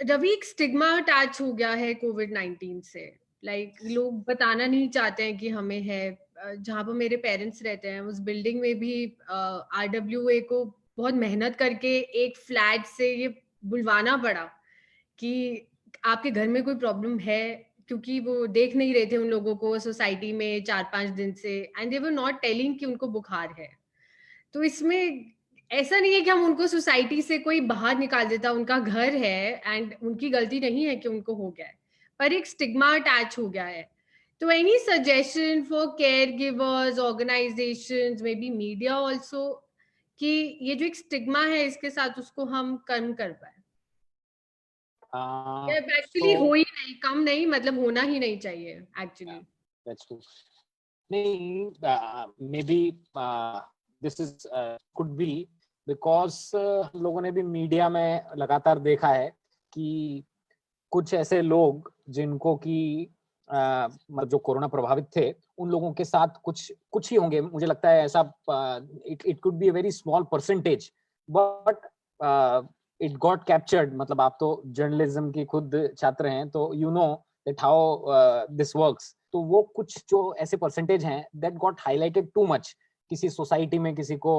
Ravi, एक स्टिग्मा अटैच हो गया है कोविड-19 से। लाइक लोग बताना नहीं चाहते हैं कि हमें है। जहाँ पर मेरे पेरेंट्स रहते हैं उस बिल्डिंग में भी RWA को बहुत मेहनत करके एक फ्लैट से ये बुलवाना पड़ा कि आपके घर में कोई प्रॉब्लम है, क्योंकि वो देख नहीं रहे थे उन लोगों को सोसाइटी में 4-5 दिन से, and they were not telling कि उनको बुखार है। तो इसमें ऐसा नहीं है कि हम उनको सोसाइटी से कोई बाहर निकाल देता, उनका घर है एंड उनकी गलती नहीं है कि उनको हो गया है, पर एक स्टिग्मा अटैच हो गया है। तो any suggestion for care givers, organisations, may be media also, कि ये जो एक स्टिग्मा है इसके साथ उसको हम कम कर पाए। एक्चुअली हो ही नहीं, कम नहीं, मतलब होना ही नहीं चाहिए एक्चुअली। That's true. नहीं, maybe this is could be because हम लोगों ने भी मीडिया में लगातार देखा है कि कुछ ऐसे लोग जिनको कि मतलब जो कोरोना प्रभावित थे, उन लोगों के साथ कुछ ही होंगे, मुझे लगता है ऐसा। It could be a very small percentage, but it got captured. मतलब आप तो जर्नलिज्म की खुद छात्र हैं, तो you know that how this works. तो वो कुछ जो ऐसे परसेंटेज हैं that got highlighted too much. किसी सोसाइटी में किसी को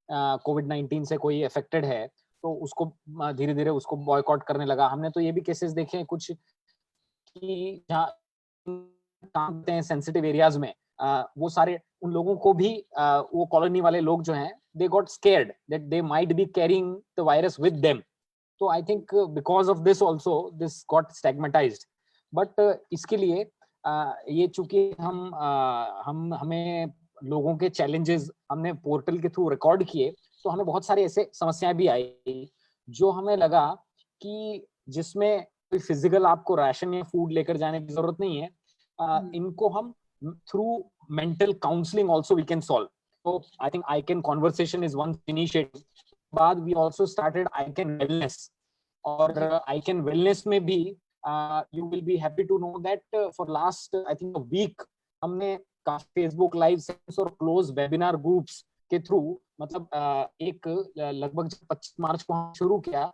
कोविड-19 से कोई अफेक्टेड है, तो उसको धीरे धीरे उसको बॉयकॉट करने लगा। हमने तो ये भी केसेस देखे हैं कुछ कि जहाँ काम करते हैं सेंसिटिव एरियाज में, वो सारे उन लोगों को भी वो कॉलोनी वाले लोग जो हैं they got scared that they might be carrying the virus with them. तो I think because of this also this got stigmatised. But इसके लिए ये चूंकि हमें लोगों के चैलेंजेस हमने पोर्टल के थ्रू रिकॉर्ड किए, तो हमें बहुत सारी ऐसे समस्याएं भी आई जो हमें लगा कि जिसमें कोई फिजिकल आपको राशन या फूड लेकर जाने की जरूरत नहीं है, इनको हम through mental counselling also we can solve. तो I think I can conversation is one initiative. बाद we also started I can wellness, और आई कैन वेलनेस में भी you will be happy to know that for last I think a week हमने Facebook live sessions और close webinar groups के through, मतलब एक लगभग 25 मार्च को हम शुरू किया,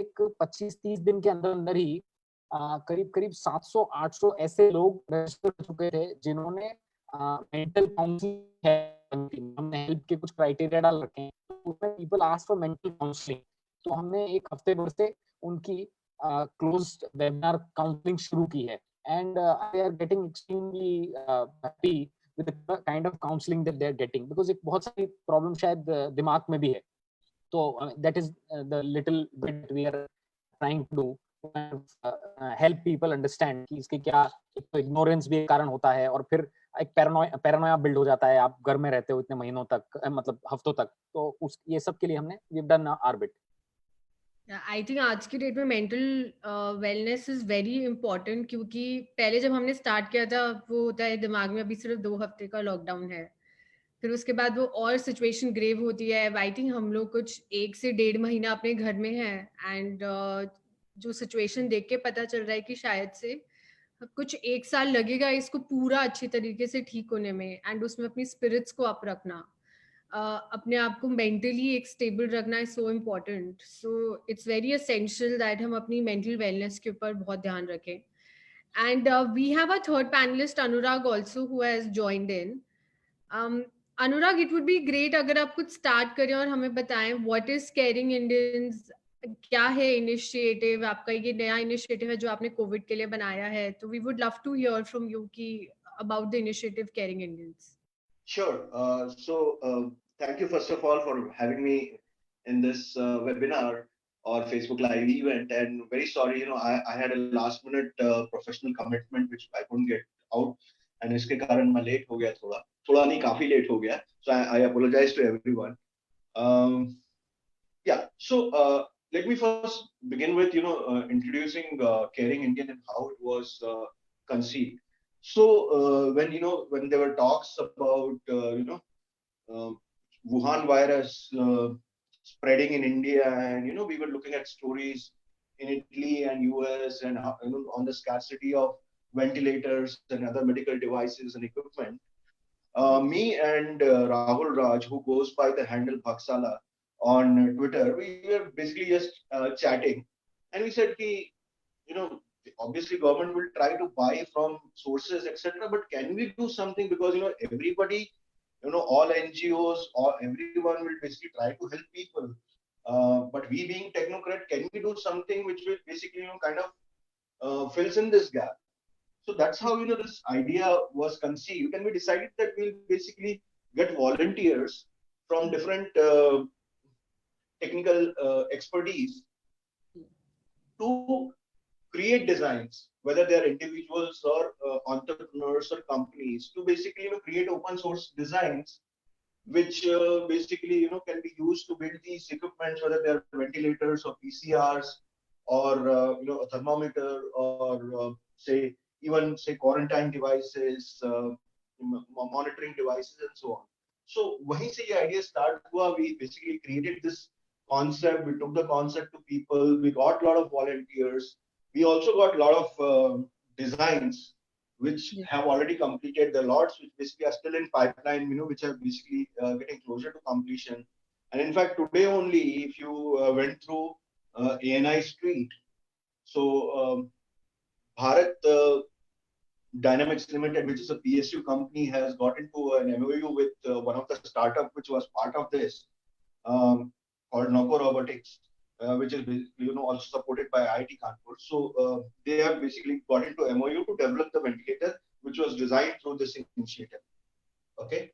एक 25-30 दिन के अंदर अंदर ही करीब करीब 700-800 ऐसे लोग रजिस्टर हो चुके थे जिन्होंने मेंटल काउंसलिंग, हमने हेल्प के कुछ क्राइटेरिया डाल रखे हैं, उसमें people ask for mental counselling. तो हमने एक हफ्ते भर से उनकी क्लोज्ड वेबिनार काउंसलिंग शुरू की है, and they are getting extremely happy with the kind of counseling that they are getting, because एक बहुत सारी प्रॉब्लम शायद दिमाग में भी है। तो that is the little bit we are trying to do, help people understand कि इसके क्या, एक तो इग्नोरेंस भी एक कारण होता है, और फिर एक पैरानोया बिल्ड हो जाता है, आप घर में रहते हो इतने महीनों तक, मतलब हफ्तों तक, तो उस ये सब के लिए हमने we've done our bit. I think आज की डेट में mental wellness is very important, क्योंकि पहले जब हमने स्टार्ट किया था वो होता है दिमाग में अभी सिर्फ 2 हफ्ते का लॉकडाउन है, फिर उसके बाद वो और सिचुएशन ग्रेव होती है। आई थिंक हम लोग कुछ 1 से 1.5 महीना अपने घर में हैं, एंड जो सिचुएशन देख के पता चल रहा है कि शायद से कुछ 1 साल लगेगा इसको पूरा अच्छी तरीके से ठीक होने में, एंड उसमें अपनी स्पिरिट्स को अप रखना, अपने आप को मेंटली एक स्टेबल रखना is so important. So it's very essential that हम अपनी मेंटल वेलनेस के ऊपर बहुत ध्यान रखें। And we have a third panelist Anurag also who has joined in. Anurag, it would be great अगर आप कुछ स्टार्ट करें और हमें बताएं व्हाट इज केयरिंग इंडियंस, क्या है इनिशिएटिव आपका, ये नया इनिशिएटिव है जो आपने कोविड के लिए बनाया है, तो we would love to hear from you कि about the initiative caring Indians. Sure. Thank you first of all for having me in this webinar or Facebook Live event. And very sorry, I had a last minute professional commitment which I couldn't get out, and इसके कारण मैं late हो गया, थोड़ा नहीं काफी late हो गया. So I apologize to everyone. Yeah. So let me first begin with introducing Caring Indian and how it was conceived. So when there were talks about Wuhan virus spreading in India, and we were looking at stories in Italy and US, and on the scarcity of ventilators and other medical devices and equipment, me and Rahul Raj, who goes by the handle Bhaksala on Twitter, we were basically just chatting, and we said ki, obviously government will try to buy from sources, etc., but can we do something? Because everybody, all NGOs or everyone will basically try to help people, but we being technocrat, can we do something which will basically kind of fills in this gap? So that's how this idea was conceived, and we decided that we'll basically get volunteers from different technical expertise to create designs, whether they are individuals or entrepreneurs or companies, to basically create open source designs which basically can be used to build these equipments, whether they are ventilators or PCRs or a thermometer or even quarantine devices, monitoring devices, and so on. So wahin se ye idea start hua. We basically created this concept, we took the concept to people, we got a lot of volunteers. We also got a lot of designs which have already completed the lots, which basically are still in pipeline, which are basically getting closer to completion. And in fact, today only, if you went through ANI Street, so Bharat Dynamics Limited, which is a PSU company, has got into an MOU with one of the startup which was part of this, called Noco Robotics. which is also supported by IIT Kanpur. So they have basically got into MOU to develop the ventilator, which was designed through this initiative. Okay.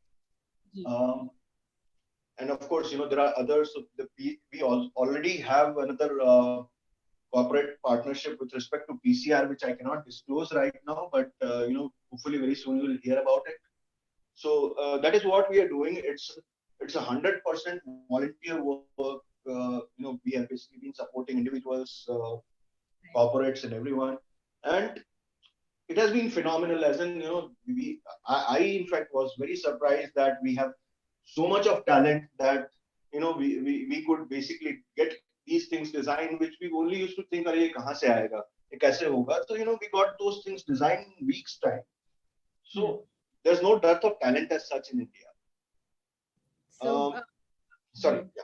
And of course, there are others. So we already have another corporate partnership with respect to PCR, which I cannot disclose right now, but hopefully very soon you will hear about it. So that is what we are doing. It's 100% volunteer work. We have basically been supporting individuals, corporates, and everyone, and it has been phenomenal. As in, I in fact was very surprised that we have so much of talent that we could basically get these things designed, which we only used to think, "Arey, kahan se aayega? Ye kaise hoga?" So we got those things designed in weeks' time. So there's no dearth of talent as such in India. So, Sorry. Yeah.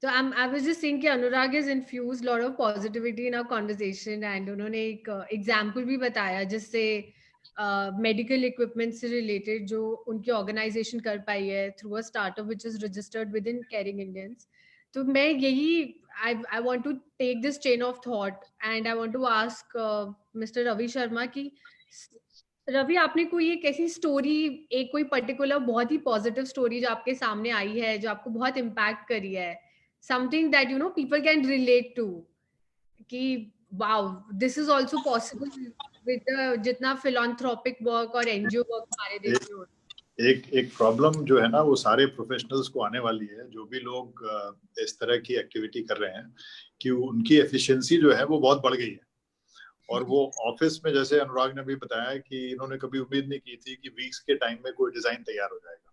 So I was just saying कि अनुराग has infused a lot of positivity in our conversation, and उन्होंने एक example भी बताया जिससे medical equipment से related जो उनकी organization कर पाई है through a startup which is registered within Caring Indians. तो मैं यही I want to take this chain of thought and I want to ask Mr. Ravi Sharma कि रवि आपने कोई एक ऐसी स्टोरी, एक कोई पर्टिकुलर बहुत ही पॉजिटिव स्टोरी जो आपके सामने आई है, जो आपको बहुत इम्पैक्ट करी है, something that people can relate to कि wow this is also possible with जितना फिलैंथ्रोपिक वर्क और एनजीओ वर्क हमारे देश में हो रहा है. एक प्रॉब्लम जो है ना, वो सारे प्रोफेशनल्स को आने वाली है, जो भी लोग इस तरह की एक्टिविटी कर रहे हैं, कि उनकी एफिशिएंसी जो है वो बहुत बढ़ गई है. और वो ऑफिस में, जैसे अनुराग ने भी बताया कि इन्होंने कभी उम्मीद नहीं की थी कि वीक्स के टाइम में कोई डिजाइन तैयार हो जाएगा.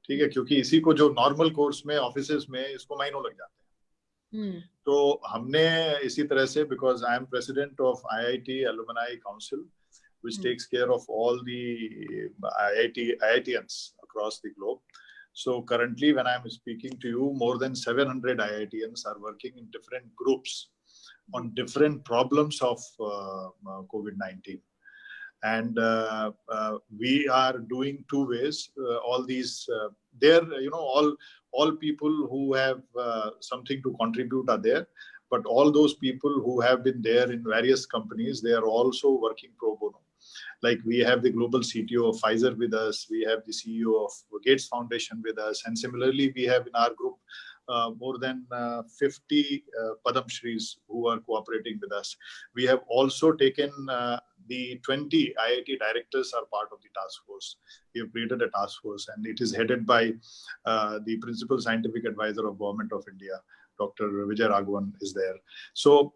ठीक है, क्योंकि इसी को जो नॉर्मल कोर्स में ऑफिसेस में इसको महीनों लग जाते हैं. तो हमने इसी तरह से, because I am president of IIT Alumni Council, which takes care of all the IITians across the globe. So currently, when I'm speaking to you, more than 700 IITians are working in different groups on different problems of COVID-19. And we are doing two ways. All these, all people who have something to contribute are there. But all those people who have been there in various companies, they are also working pro bono. Like we have the global CTO of Pfizer with us, we have the CEO of Gates Foundation with us, and similarly we have in our group more than 50 Padam Shris who are cooperating with us. We have also taken the 20 IIT directors are part of the task force. We have created a task force, and it is headed by the principal scientific advisor of Government of India, Dr. Vijay Raghavan is there. So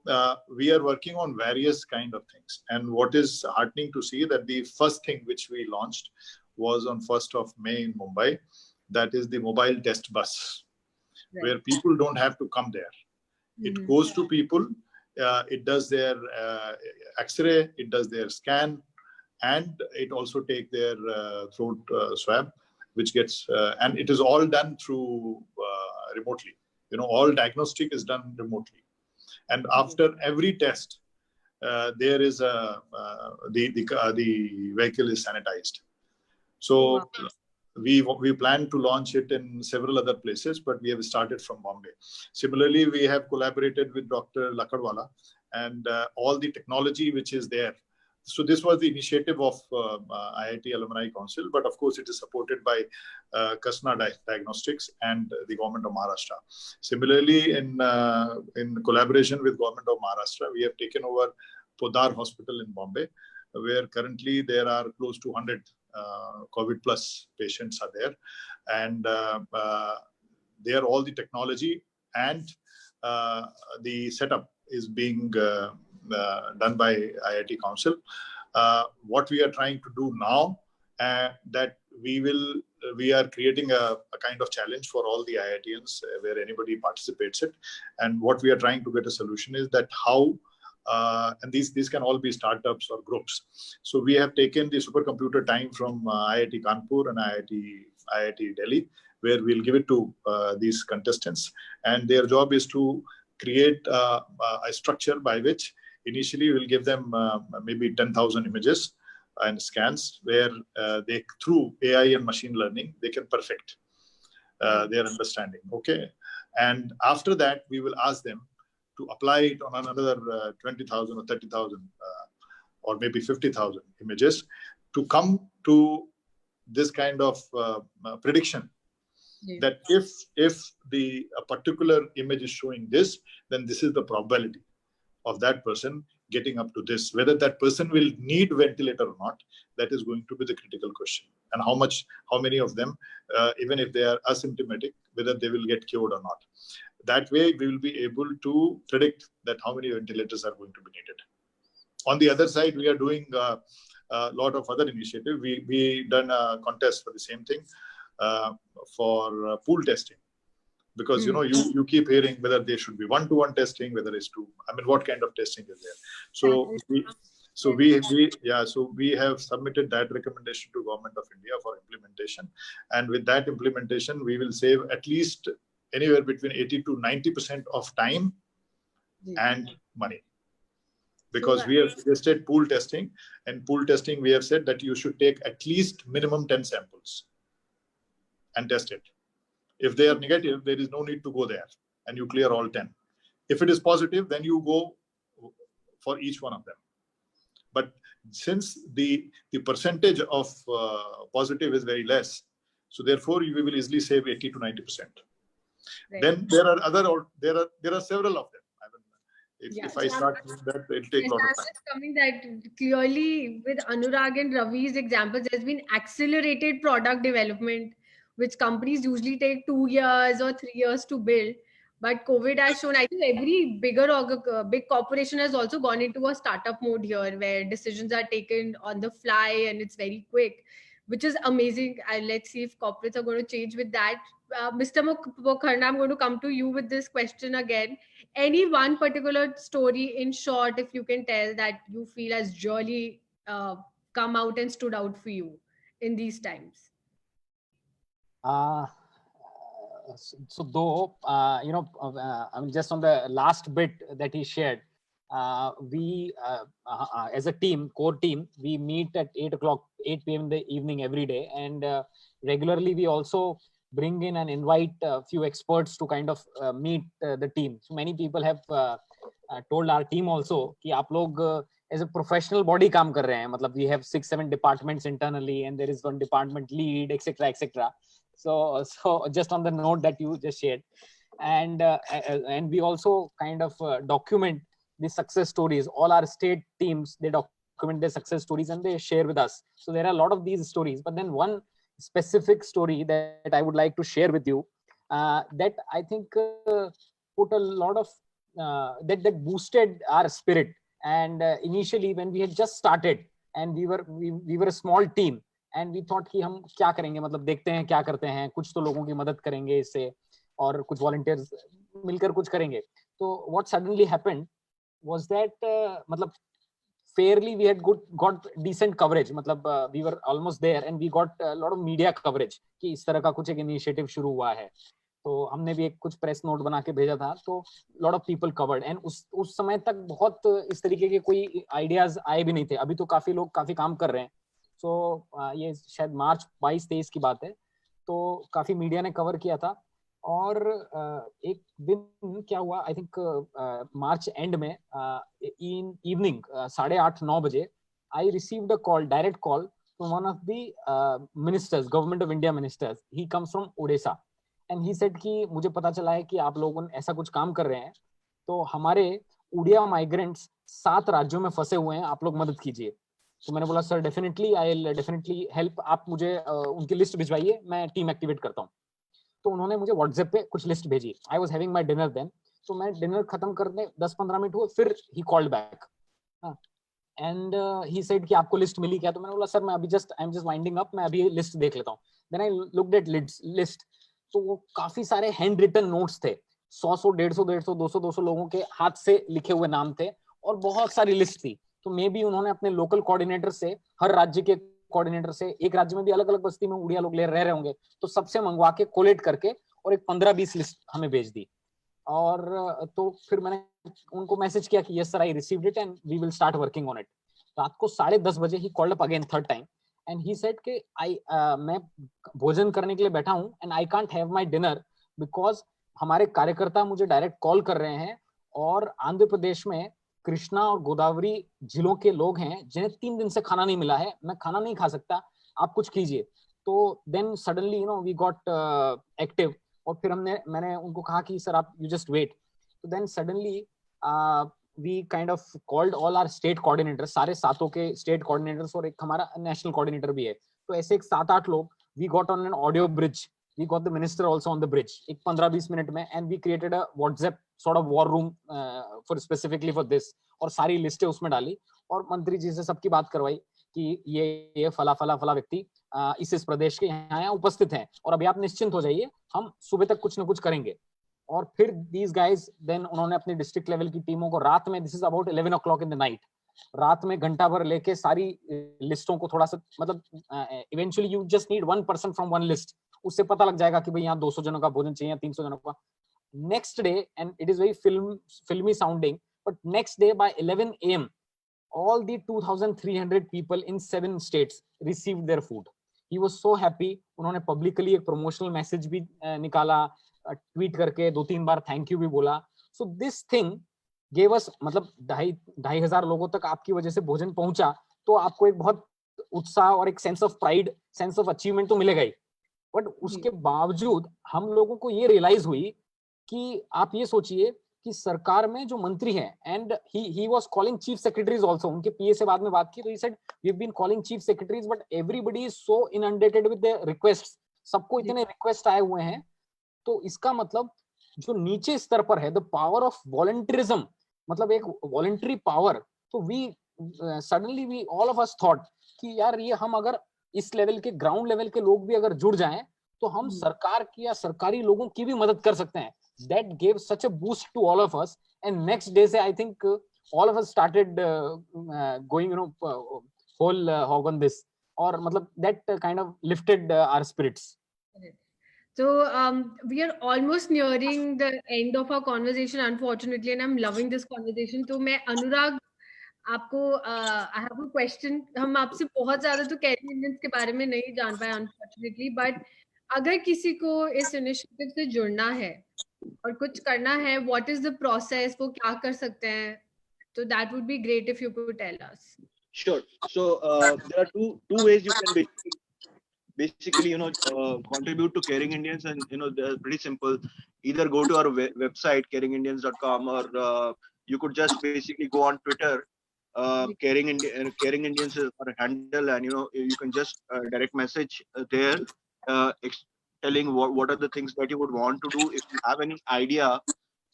we are working on various kind of things. And what is heartening to see that the first thing which we launched was on 1st of May in Mumbai. That is the mobile test bus, right, where people don't have to come there. It goes to people, it does their X-ray, it does their scan, and it also take their throat swab, which gets, and it is all done through remotely. All diagnostic is done remotely. And after every test, there is the vehicle is sanitized. So we plan to launch it in several other places, but we have started from Bombay. Similarly, we have collaborated with Dr. Lakadwala and all the technology which is there. So this was the initiative of IIT Alumni Council, but of course it is supported by Kasna Diagnostics and the Government of Maharashtra. Similarly, in collaboration with Government of Maharashtra, we have taken over Podar Hospital in Bombay, where currently there are close to 100 COVID plus patients are there, and there all the technology and the setup is being done by IIT Council. What we are trying to do now, that we are creating a kind of challenge for all the IITians where anybody participates it, and what we are trying to get a solution is that how, and these can all be startups or groups. So we have taken the supercomputer time from IIT Kanpur and IIT Delhi, where we'll give it to these contestants, and their job is to create a structure by which initially we'll give them maybe 10,000 images and scans, where they, through AI and machine learning, they can perfect their understanding. Okay. And after that, we will ask them to apply it on another 20,000 or 30,000 or maybe 50,000 images to come to this kind of prediction that if a particular image is showing this, then this is the probability of that person getting up to this. Whether that person will need ventilator or not, that is going to be the critical question. And how many of them, even if they are asymptomatic, whether they will get cured or not. That way, we will be able to predict that how many ventilators are going to be needed. On the other side, we are doing a lot of other initiatives. We done a contest for the same thing for pool testing. Because you keep hearing whether there should be 1-to-1 testing, whether it's what kind of testing is there. So we have submitted that recommendation to Government of India for implementation, and with that implementation, we will save at least anywhere between 80 to 90% of time and money. Because we have suggested pool testing, and pool testing we have said that you should take at least minimum 10 samples and test it. If they are negative, there is no need to go there and you clear all 10. If it is positive, then you go for each one of them. But since the percentage of positive is very less, so therefore we will easily save 80 to 90%. Right. Then there are several of them. If I start with that, it'll take a lot of time. Coming that clearly with Anurag and Ravi's examples, there's been accelerated product development, which companies usually take 2 years or 3 years to build. But COVID has shown, I think every big corporation has also gone into a startup mode here where decisions are taken on the fly and it's very quick, which is amazing. And let's see if corporates are going to change with that. Mr. Mukherjee, I'm going to come to you with this question again. Any one particular story in short, if you can tell, that you feel has really come out and stood out for you in these times? So though, just on the last bit that he shared, we as a team, core team, we meet at 8 p.m. in the evening every day. And regularly we also bring in and invite a few experts to kind of meet the team. So many people have told our team also कि आप लोग as a professional body काम कर रहे हैं. मतलब we have 6-7 departments internally and there is one department lead, etc. So just on the note that you just shared, and we also kind of document the success stories. All our state teams, they document their success stories and they share with us. So there are a lot of these stories. But then one specific story that I would like to share with you, that I think put a lot of that boosted our spirit. And initially when we had just started and we were a small team, and we thought कि हम क्या करेंगे, मतलब देखते हैं क्या करते हैं, कुछ तो लोगों की मदद करेंगे इससे और कुछ volunteers मिलकर कुछ करेंगे. तो what suddenly happened was that मतलब fairly we had got decent coverage. मतलब we were almost there and we got a lot of media coverage कि इस तरह का कुछ एक initiative शुरू हुआ है. तो हमने भी एक कुछ प्रेस नोट बना के भेजा था. तो lot of people covered. and उस समय तक बहुत इस तरीके के कोई ideas आए भी नहीं थे. अभी तो काफी लोग काफी काम कर रहे हैं. तो ये शायद मार्च 22-23 की बात है. तो काफी मीडिया ने कवर किया था. और एक दिन क्या हुआ, आई थिंक मार्च एंड में इन इवनिंग 8:30-9 बजे I received a call, direct call from one of the ministers, government of India ministers. He comes from Odisha and he said कि मुझे पता चला है कि आप लोग ऐसा कुछ काम कर रहे हैं, तो हमारे उड़िया माइग्रेंट्स 7 राज्यों में फंसे हुए हैं, आप लोग मदद कीजिए. तो मैंने बोला sir definitely, I will definitely help. आप मुझे उनकी लिस्ट भिजवाइए, मैं टीम एक्टिवेट करता हूँ. तो उन्होंने मुझे व्हाट्सएप पे कुछ लिस्ट भेजी. I was having my dinner then. तो मैं डिनर खत्म करने 10-15 मिनट हुए, फिर he called back and he said कि आपको लिस्ट मिली क्या. तो मैंने बोला सर मैं अभी I am just winding up, मैं अभी लिस्ट देख लेता हूँ. Then I looked at list. तो वो काफी सारे हैंड रिटन नोट्स थे. 100, 150, 200 लोगों के हाथ से लिखे हुए नाम थे और बहुत सारी लिस्ट थी. तो मे बी उन्होंने अपने लोकल कोऑर्डिनेटर से, हर राज्य के कोऑर्डिनेटर से, एक राज्य में भी अलग अलग बस्ती में उड़िया लोग रह रहे होंगे, तो सबसे मंगवा के कोलेट करके और एक 15-20 लिस्ट हमें भेज दी. और तो फिर मैंने उनको मैसेज किया कि yes sir I received it and we will start working on it. रात को 10:30 बजे he called up again third time and he said कि मैं भोजन करने के लिए बैठा हूं and I can't have my dinner because हमारे कार्यकर्ता मुझे डायरेक्ट कॉल कर रहे हैं, और आंध्र प्रदेश में कृष्णा और गोदावरी जिलों के लोग हैं जिन्हें 3 दिन से खाना नहीं मिला है, मैं खाना नहीं खा सकता, आप कुछ कीजिए। तो then suddenly we got active, और फिर मैंने उनको कहा कि सर आप यू जस्ट वेट। तो then suddenly we kind of called all our state coordinators, सारे सातों के स्टेट कोऑर्डिनेटर्स, और एक हमारा नेशनल कोऑर्डिनेटर भी है। तो ऐसे एक 7-8 लोग, we got on an audio bridge, we got the minister also on the bridge एक 15-20 मिनट में, and we created a WhatsApp sort of war room for specifically for this, और सारी लिस्टें उसमें डाली और मंत्री जी से सबकी बात करवाई कि ये फला फला फला व्यक्ति इस प्रदेश के यहाँ उपस्थित हैं, और अभी आप निश्चिंत हो जाइए, हम सुबह तक कुछ ना कुछ करेंगे। और फिर these guys then उन्होंने अपनी डिस्ट्रिक्ट लेवल की टीमों को रात में, this is about 11 o'clock in the night, रात में घंटा भर लेके सारी लिस्टों को थोड़ा सा, मतलब eventually you just need 1 person from 1 list, उससे पता लग जाएगा कि भाई यहाँ 200 जनों का भोजन चाहिए, 300 जनों का। Next day, and it is very filmi sounding, but next day by 11 AM all the 2300 people in 7 states received their food. He was so happy. उन्होंने पब्लिकली एक प्रमोशनल मैसेज भी निकाला, ट्वीट करके 2-3 बार थैंक यू भी बोला। So this thing gave us, मतलब 2,500 लोगों तक आपकी वजह से भोजन पहुंचा, तो आपको एक बहुत उत्साह और एक sense of pride, sense of achievement तो मिलेगा ही। बट उसके बावजूद हम लोगों को ये रियलाइज हुई कि आप ये सोचिए कि सरकार में जो मंत्री हैं, and he was calling chief secretaries also, उनके पीए से बाद में बात की तो he said we have been calling chief secretaries, but everybody is so inundated with the requests, सबको इतने रिक्वेस्ट आए हुए हैं। तो इसका मतलब जो नीचे स्तर पर है, द पावर ऑफ वॉलंटियरिज्म, मतलब एक वॉलंटरी पावर, तो we suddenly we all of us thought कि यार ये हम अगर इस लेवल के, ग्राउंड लेवल के लोग भी अगर जुड़ जाएं तो हम सरकार की या सरकारी लोगों की भी मदद कर सकते हैं। That gave such a boost to all of us, and next day say I think all of us started going whole hog on this, or matlab that kind of lifted our spirits. So we are almost nearing the end of our conversation, unfortunately, and I'm loving this conversation. तो मैं अनुराग आपको I have a question. हम आपसे बहुत ज्यादा तो carrying Indians के बारे में नहीं जान पाए unfortunately, but अगर किसी को इस इनिशिएटिव से जुड़ना है और कुछ करना है, what is the process, वो क्या कर सकते हैं? So that would be great if you could tell us. Sure. So there are two ways you can basically contribute to Caring Indians, and they're pretty simple. Either go to our website caringindians.com, or you could just basically go on Twitter. Caring Indians is our handle, and you can just direct message there, telling what are the things that you would want to do. If you have any idea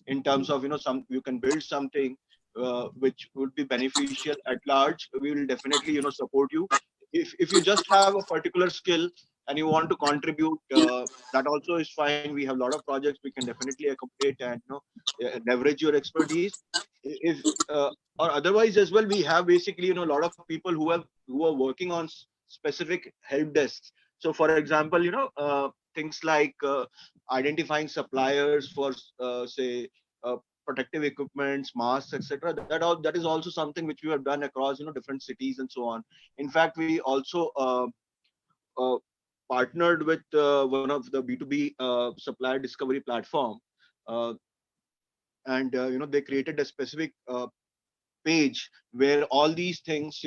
in terms of you can build something which would be beneficial at large, we will definitely support you. If you just have a particular skill and you want to contribute, that also is fine. We have a lot of projects we can definitely accommodate and leverage your expertise. If or otherwise as well, we have basically a lot of people who are working on specific help desks. So for example, things like identifying suppliers for say protective equipments, masks, etc. That is also something which we have done across different cities and so on. In fact, we also partnered with one of the B2B supplier discovery platform, and they created a specific page where all these things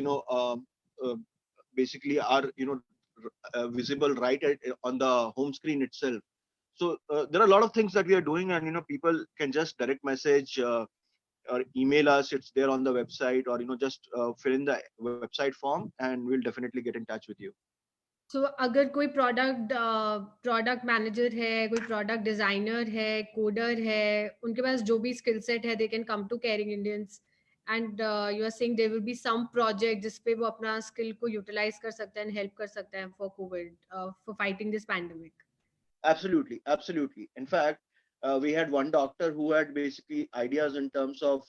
basically are visible right on the home screen itself. So there are a lot of things that we are doing, and people can just direct message or email us. It's there on the website, or just fill in the website form, and we'll definitely get in touch with you. So अगर कोई product manager है, कोई product designer है, coder है, उनके पास जो भी skill set है, they can come to Caring Indians, and you are saying there will be some project जिस पे वो अपना स्किल को यूटिलाइज कर सकते हैं and help कर सकते हैं for COVID, for fighting this pandemic. Absolutely. In fact, we had one doctor who had basically ideas in terms of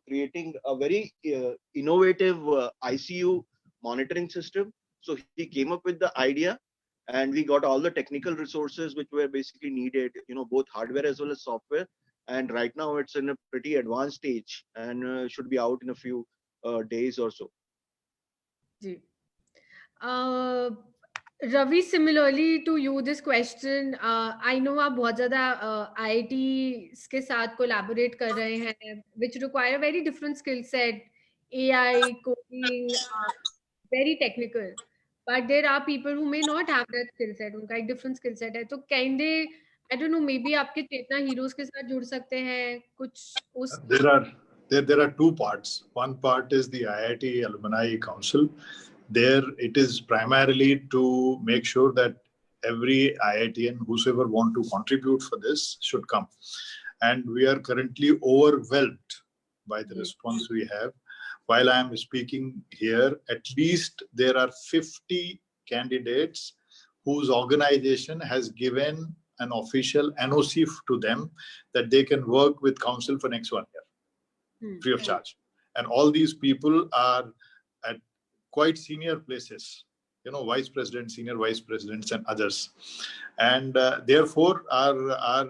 creating a very innovative ICU monitoring system. So he came up with the idea, and we got all the technical resources which were basically needed, both hardware as well as software. And right now it's in a pretty advanced stage, and should be out in a few days or so. Ji. Ravi, similarly to you, this question, I know आप बहुत ज़्यादा IIT के साथ collaborate कर रहे हैं, which require very different skill set, AI, coding, very technical. But there are people who may not have that skill set, उनका एक different skill set है. तो कैंडे, I don't know, maybe आपके चेतना heroes के साथ जुड़ सकते हैं, कुछ उस There are two parts. One part is the IIT Alumni Council. There it is primarily to make sure that every IITian, whosoever want to contribute for this, should come. And we are currently overwhelmed by the response we have. While I am speaking here, at least there are 50 candidates whose organization has given an official NOC to them that they can work with council for next 1 year, free of charge. And all these people are at quite senior places, vice presidents, senior vice presidents, and others. And therefore, our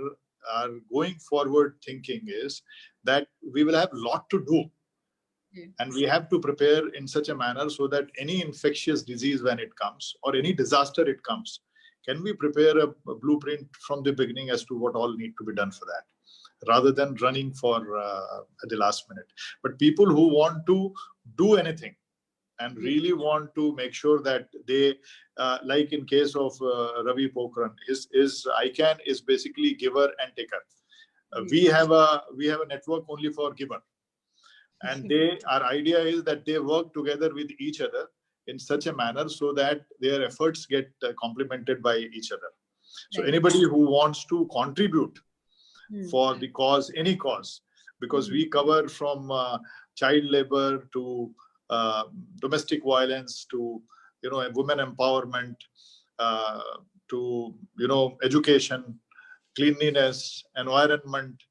going forward thinking is that we will have a lot to do. And we have to prepare in such a manner so that any infectious disease, when it comes, or any disaster it comes, can we prepare a blueprint from the beginning as to what all need to be done for that, rather than running for at the last minute. But people who want to do anything and really want to make sure that they, like in case of Ravi Pokhran, his ICANN is basically giver and taker. We have a network only for giver. And our idea is that they work together with each other in such a manner so that their efforts get complemented by each other. So anybody who wants to contribute for the cause, any cause, because we cover from child labor to domestic violence to women empowerment to education, cleanliness, environment,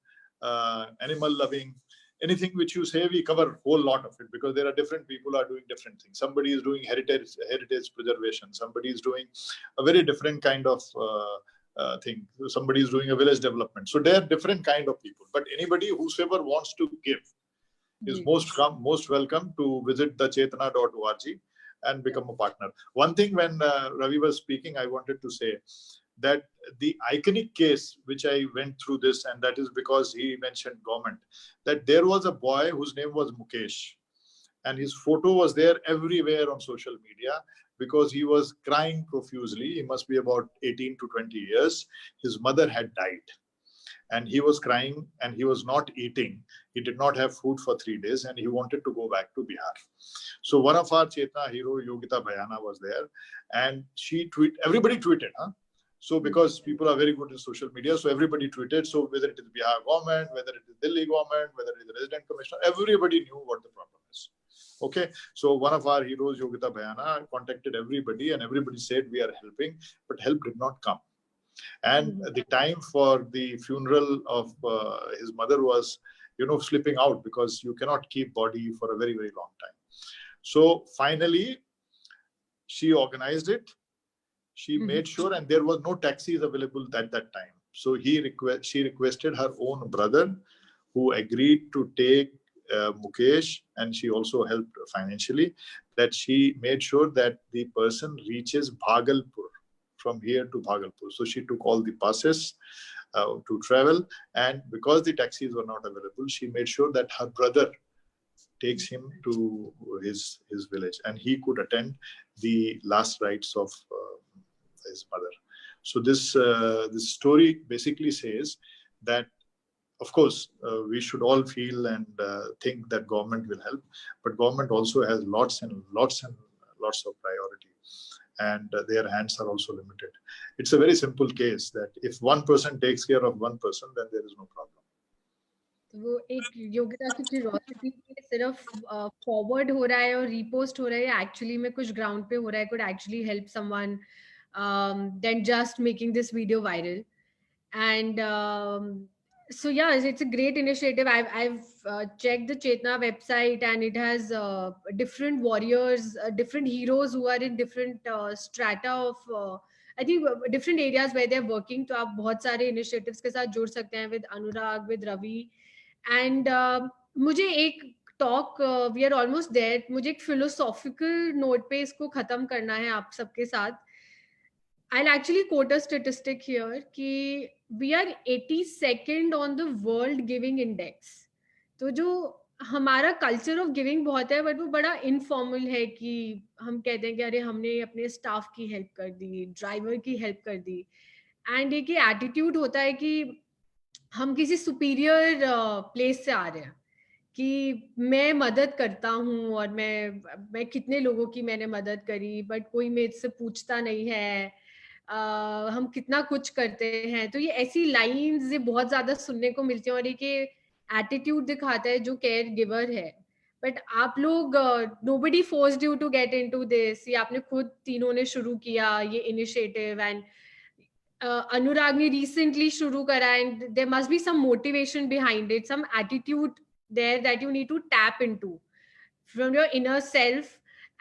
animal loving. Anything which you say, we cover a whole lot of it, because there are different people who are doing different things. Somebody is doing heritage preservation. Somebody is doing a very different kind of thing. Somebody is doing a village development. So there are different kind of people. But anybody whosoever wants to give is most welcome to visit thechetana.org and become a partner. One thing, when Ravi was speaking, I wanted to say that the iconic case which I went through this, and that is because he mentioned government, that there was a boy whose name was Mukesh, and his photo was there everywhere on social media because he was crying profusely. He must be about 18 to 20 years. His mother had died and he was crying and he was not eating. He did not have food for 3 days and he wanted to go back to Bihar. So one of our Chetna hero, Yogita Bhayana, was there, and everybody tweeted, So because people are very good in social media, so everybody tweeted. So whether it is Bihar government, whether it is Delhi government, whether it is the resident commissioner, everybody knew what the problem is. Okay, so one of our heroes, Yogita Bhayana, contacted everybody and everybody said we are helping, but help did not come. And the time for the funeral of his mother was, slipping out, because you cannot keep body for a very, very long time. So finally, she organized it. She made sure, and there was no taxis available at that time. So she requested her own brother, who agreed to take Mukesh, and she also helped financially, that she made sure that the person reaches Bhagalpur, from here to Bhagalpur. So she took all the passes to travel, and because the taxis were not available, she made sure that her brother takes him to his village, and he could attend the last rites of his mother. So this story basically says that, of course, we should all feel and think that government will help, but government also has lots and lots of priority, and their hands are also limited. It's a very simple case that if one person takes care of one person, then there is no problem. वो एक योगिता की curiosity सिर्फ forward हो रहा है और repost हो रहा है, एक्चुअली में कुछ ग्राउंड पे हो रहा है, could actually help someone than just making this video viral. And so yeah, it's a great initiative. I've checked the Chetna website, and it has different warriors, different heroes who are in different strata of I think different areas where they're working. तो आप बहुत सारे initiatives के साथ जुड़ सकते हैं with Anurag, with Ravi. And मुझे एक talk, we are almost there, मुझे एक फिलोसॉफिकल नोट पे इसको खत्म करना है आप सबके साथ. I'll actually quote a statistic here कि we are 82nd on the world giving index. तो जो हमारा कल्चर ऑफ गिविंग बहुत है बट वो बड़ा इनफॉर्मल है कि हम कहते हैं कि अरे हमने अपने स्टाफ की हेल्प कर दी, ड्राइवर की हेल्प कर दी, एंड एक एटीट्यूड होता है कि हम किसी सुपीरियर प्लेस से आ रहे हैं कि मैं मदद करता हूँ और मैं कितने लोगों की मैंने मदद करी बट कोई मेरे से पूछता नहीं है, हम कितना कुछ करते हैं. तो ये ऐसी लाइंस ये बहुत ज्यादा सुनने को मिलती हैं और ये एटीट्यूड दिखाता है जो केयर गिवर है. बट आप लोग nobody forced you to get into this, ये आपने खुद तीनों ने शुरू किया ये इनिशिएटिव. एंड अनुराग ने रिसेंटली शुरू करा and there must be some motivation behind it, some attitude there that you need to tap into from your inner self.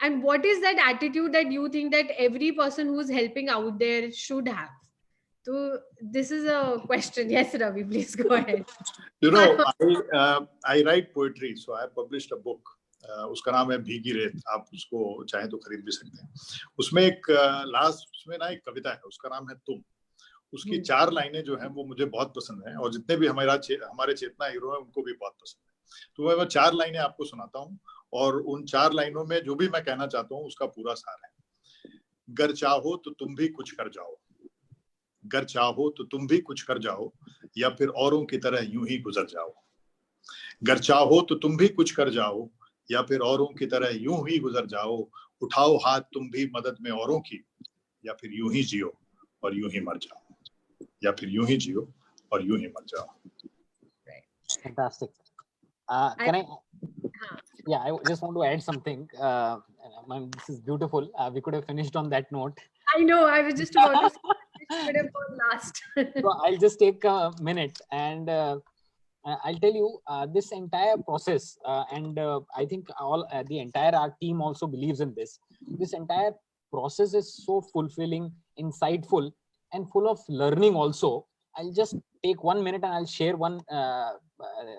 And what is that attitude that you think that every person who's helping out there should have? So this is a question. Yes, Ravi, please go ahead. You know, I write poetry, so I published a book. उसका नाम है भीगी रेत. आप उसको चाहे तो खरीद भी सकते हैं. उसमें एक लास्ट उसमें ना एक कविता है, उसका नाम है तुम. उसकी 4 लाइनें जो हैं वो मुझे बहुत पसंद हैं और जितने भी हमारे चेतना हीरो हैं उनको भी बहुत पसंद है. तो मैं वो 4 लाइनें आपको सुनाता हूँ और उन 4 लाइनों में जो भी मैं कहना चाहता हूँ उसका पूरा सार है. गर चाहो तो तुम भी कुछ कर जाओ, गर चाहो तो तुम भी कुछ कर जाओ, या फिर औरों की तरह यूं ही गुजर जाओ. गर चाहो तो तुम भी कुछ कर जाओ, या फिर औरों की तरह यूं ही गुजर जाओ. उठाओ हाथ तुम भी मदद में औरों की, या फिर यूं ही जियो और यूं ही मर जाओ, या फिर यूं ही जियो और यूं ही मर जाओ. Fantastic. Can I? Yeah, I just want to add something. This is beautiful. We could have finished on that note. I know. I was just about to say this could have gone last. So I'll just take a minute and I'll tell you this entire process, and I think the entire art team also believes in this. This entire process is so fulfilling, insightful, and full of learning also. I'll just take 1 minute and I'll share one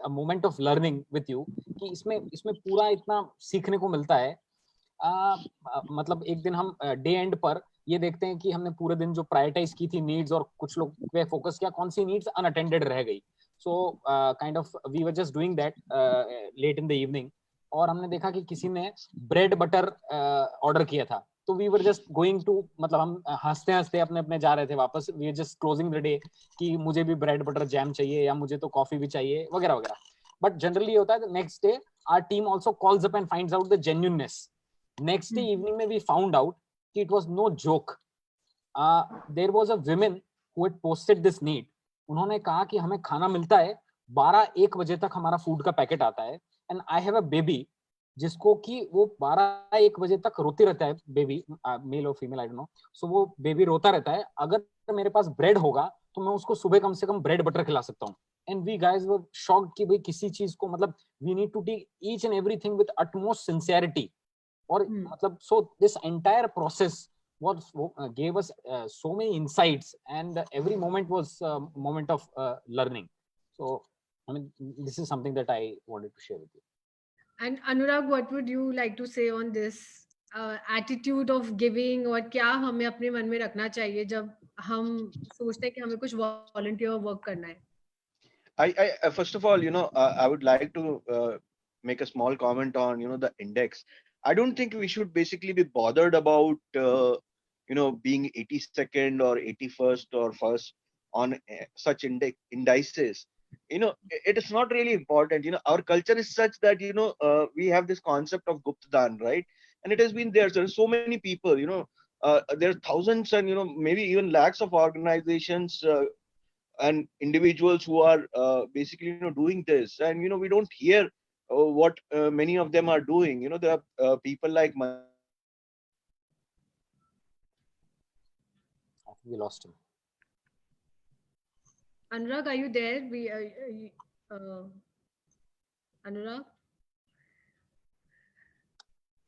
a moment of learning with you कि इसमें पूरा इतना सीखने को मिलता है. मतलब एक दिन हम डे एंड पर ये देखते हैं कि हमने पूरे दिन जो प्रायोरिटाइज की थी नीड्स और कुछ लोग पे फोकस किया, कौन सी नीड्स अनअटेंडेड रह गई. So kind of we were just doing that late in the evening और हमने देखा कि किसी ने ब्रेड बटर ऑर्डर किया था. तो we were just going to, मतलब हम हंसते हंसते अपने अपने जा रहे थे वापस. We are just closing the day कि मुझे भी ब्रेड बटर जैम चाहिए या मुझे तो कॉफी भी चाहिए वगैरह वगैरह. बट जनरली होता है next day our team also calls up and finds out the genuineness. Next day evening में वी फाउंड आउट कि it was no joke. There was a woman who had posted this need. उन्होंने कहा कि हमें खाना मिलता है 12-1 बजे तक हमारा फूड का पैकेट आता है, and I have a baby जिसको कि वो 12-1 बजे तक रोते रहता है. बेबी मेल और फीमेल आई डोंट नो. सो वो बेबी रोता रहता है. अगर मेरे पास ब्रेड होगा तो मैं उसको सुबह कम से कम ब्रेड बटर खिला सकता हूँ. And we guys were shocked कि भाई किसी चीज को, मतलब we need to take each and everything with utmost sincerity. और मतलब so this entire process what gave us so many insights, and every moment was a moment of learning. So I mean, this is something that I wanted to share with you. And Anurag, what would you like to say on this attitude of giving, और क्या हमें अपने मन में रखना चाहिए जब हम सोचते हैं कि हमें कुछ volunteer work करना है? I first of all, I would like to make a small comment on, the index. I don't think we should basically be bothered about, being 82nd or 81st or first on such indices. It is not really important. Our culture is such that, we have this concept of Guptadan, right? And it has been there. So many people, there are thousands and, maybe even lakhs of organizations and individuals who are basically doing this, and we don't hear what many of them are doing. There are people like We lost him. Anurag, are you there? Anurag,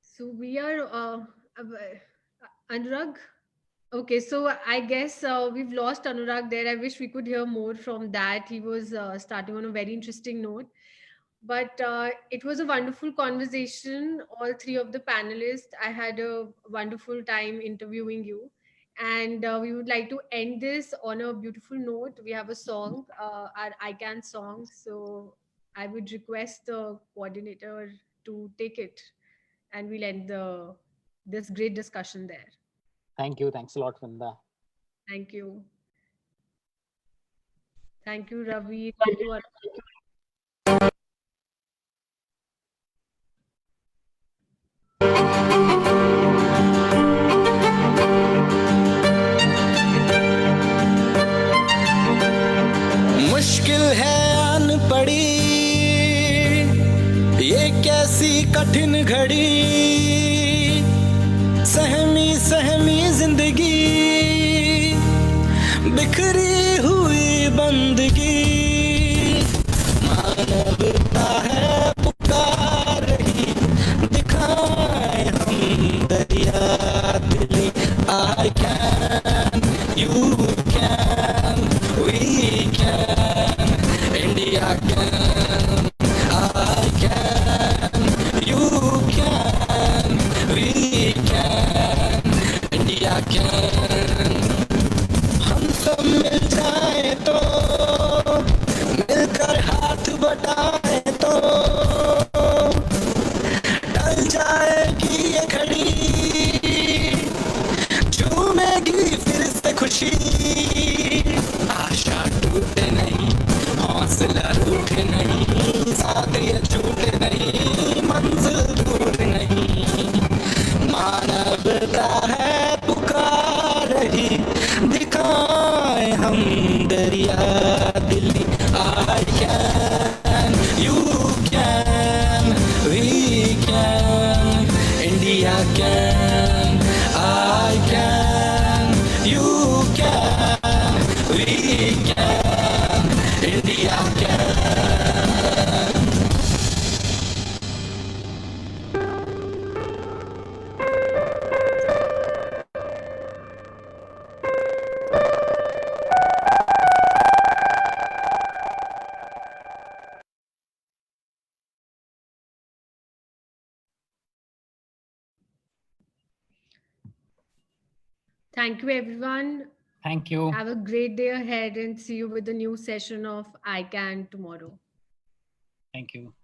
so we are Anurag. Okay, so I guess we've lost Anurag there. I wish we could hear more from that. He was starting on a very interesting note. But it was a wonderful conversation, all three of the panelists. I had a wonderful time interviewing you. And we would like to end this on a beautiful note. We have a song, our ICANN song. So I would request the coordinator to take it, and we'll end this great discussion there. Thank you. Thanks a lot, Vrinda. Thank you. Thank you, Ravi. Thank you, मुश्किल है आन पड़ी ये कैसी कठिन घड़ी, सहमी सहमी जिंदगी, बिखरी हुई बंदगी, मानवता है पुकार रही, दिखाए हम दरिया दिली, I can, you can, we can, India can, I can, you can, we can, India can. हम सब मिल जाए तो, मिलकर हाथ बटाए तो, टल जाएगी ये घड़ी, झूमेगी फिर से खुशी, आशा टूटे नहीं, हौसला रूठे नहीं, साथ ये छूटे नहीं, मंजिल दूर नहीं, मानवता है पुकार रही, दिखाए हम दरिया Delhi, I can, you can, we can, India can, I can, you can, we can, India can. Thank you, everyone. Thank you. Have a great day ahead and see you with a new session of ICANN tomorrow. Thank you.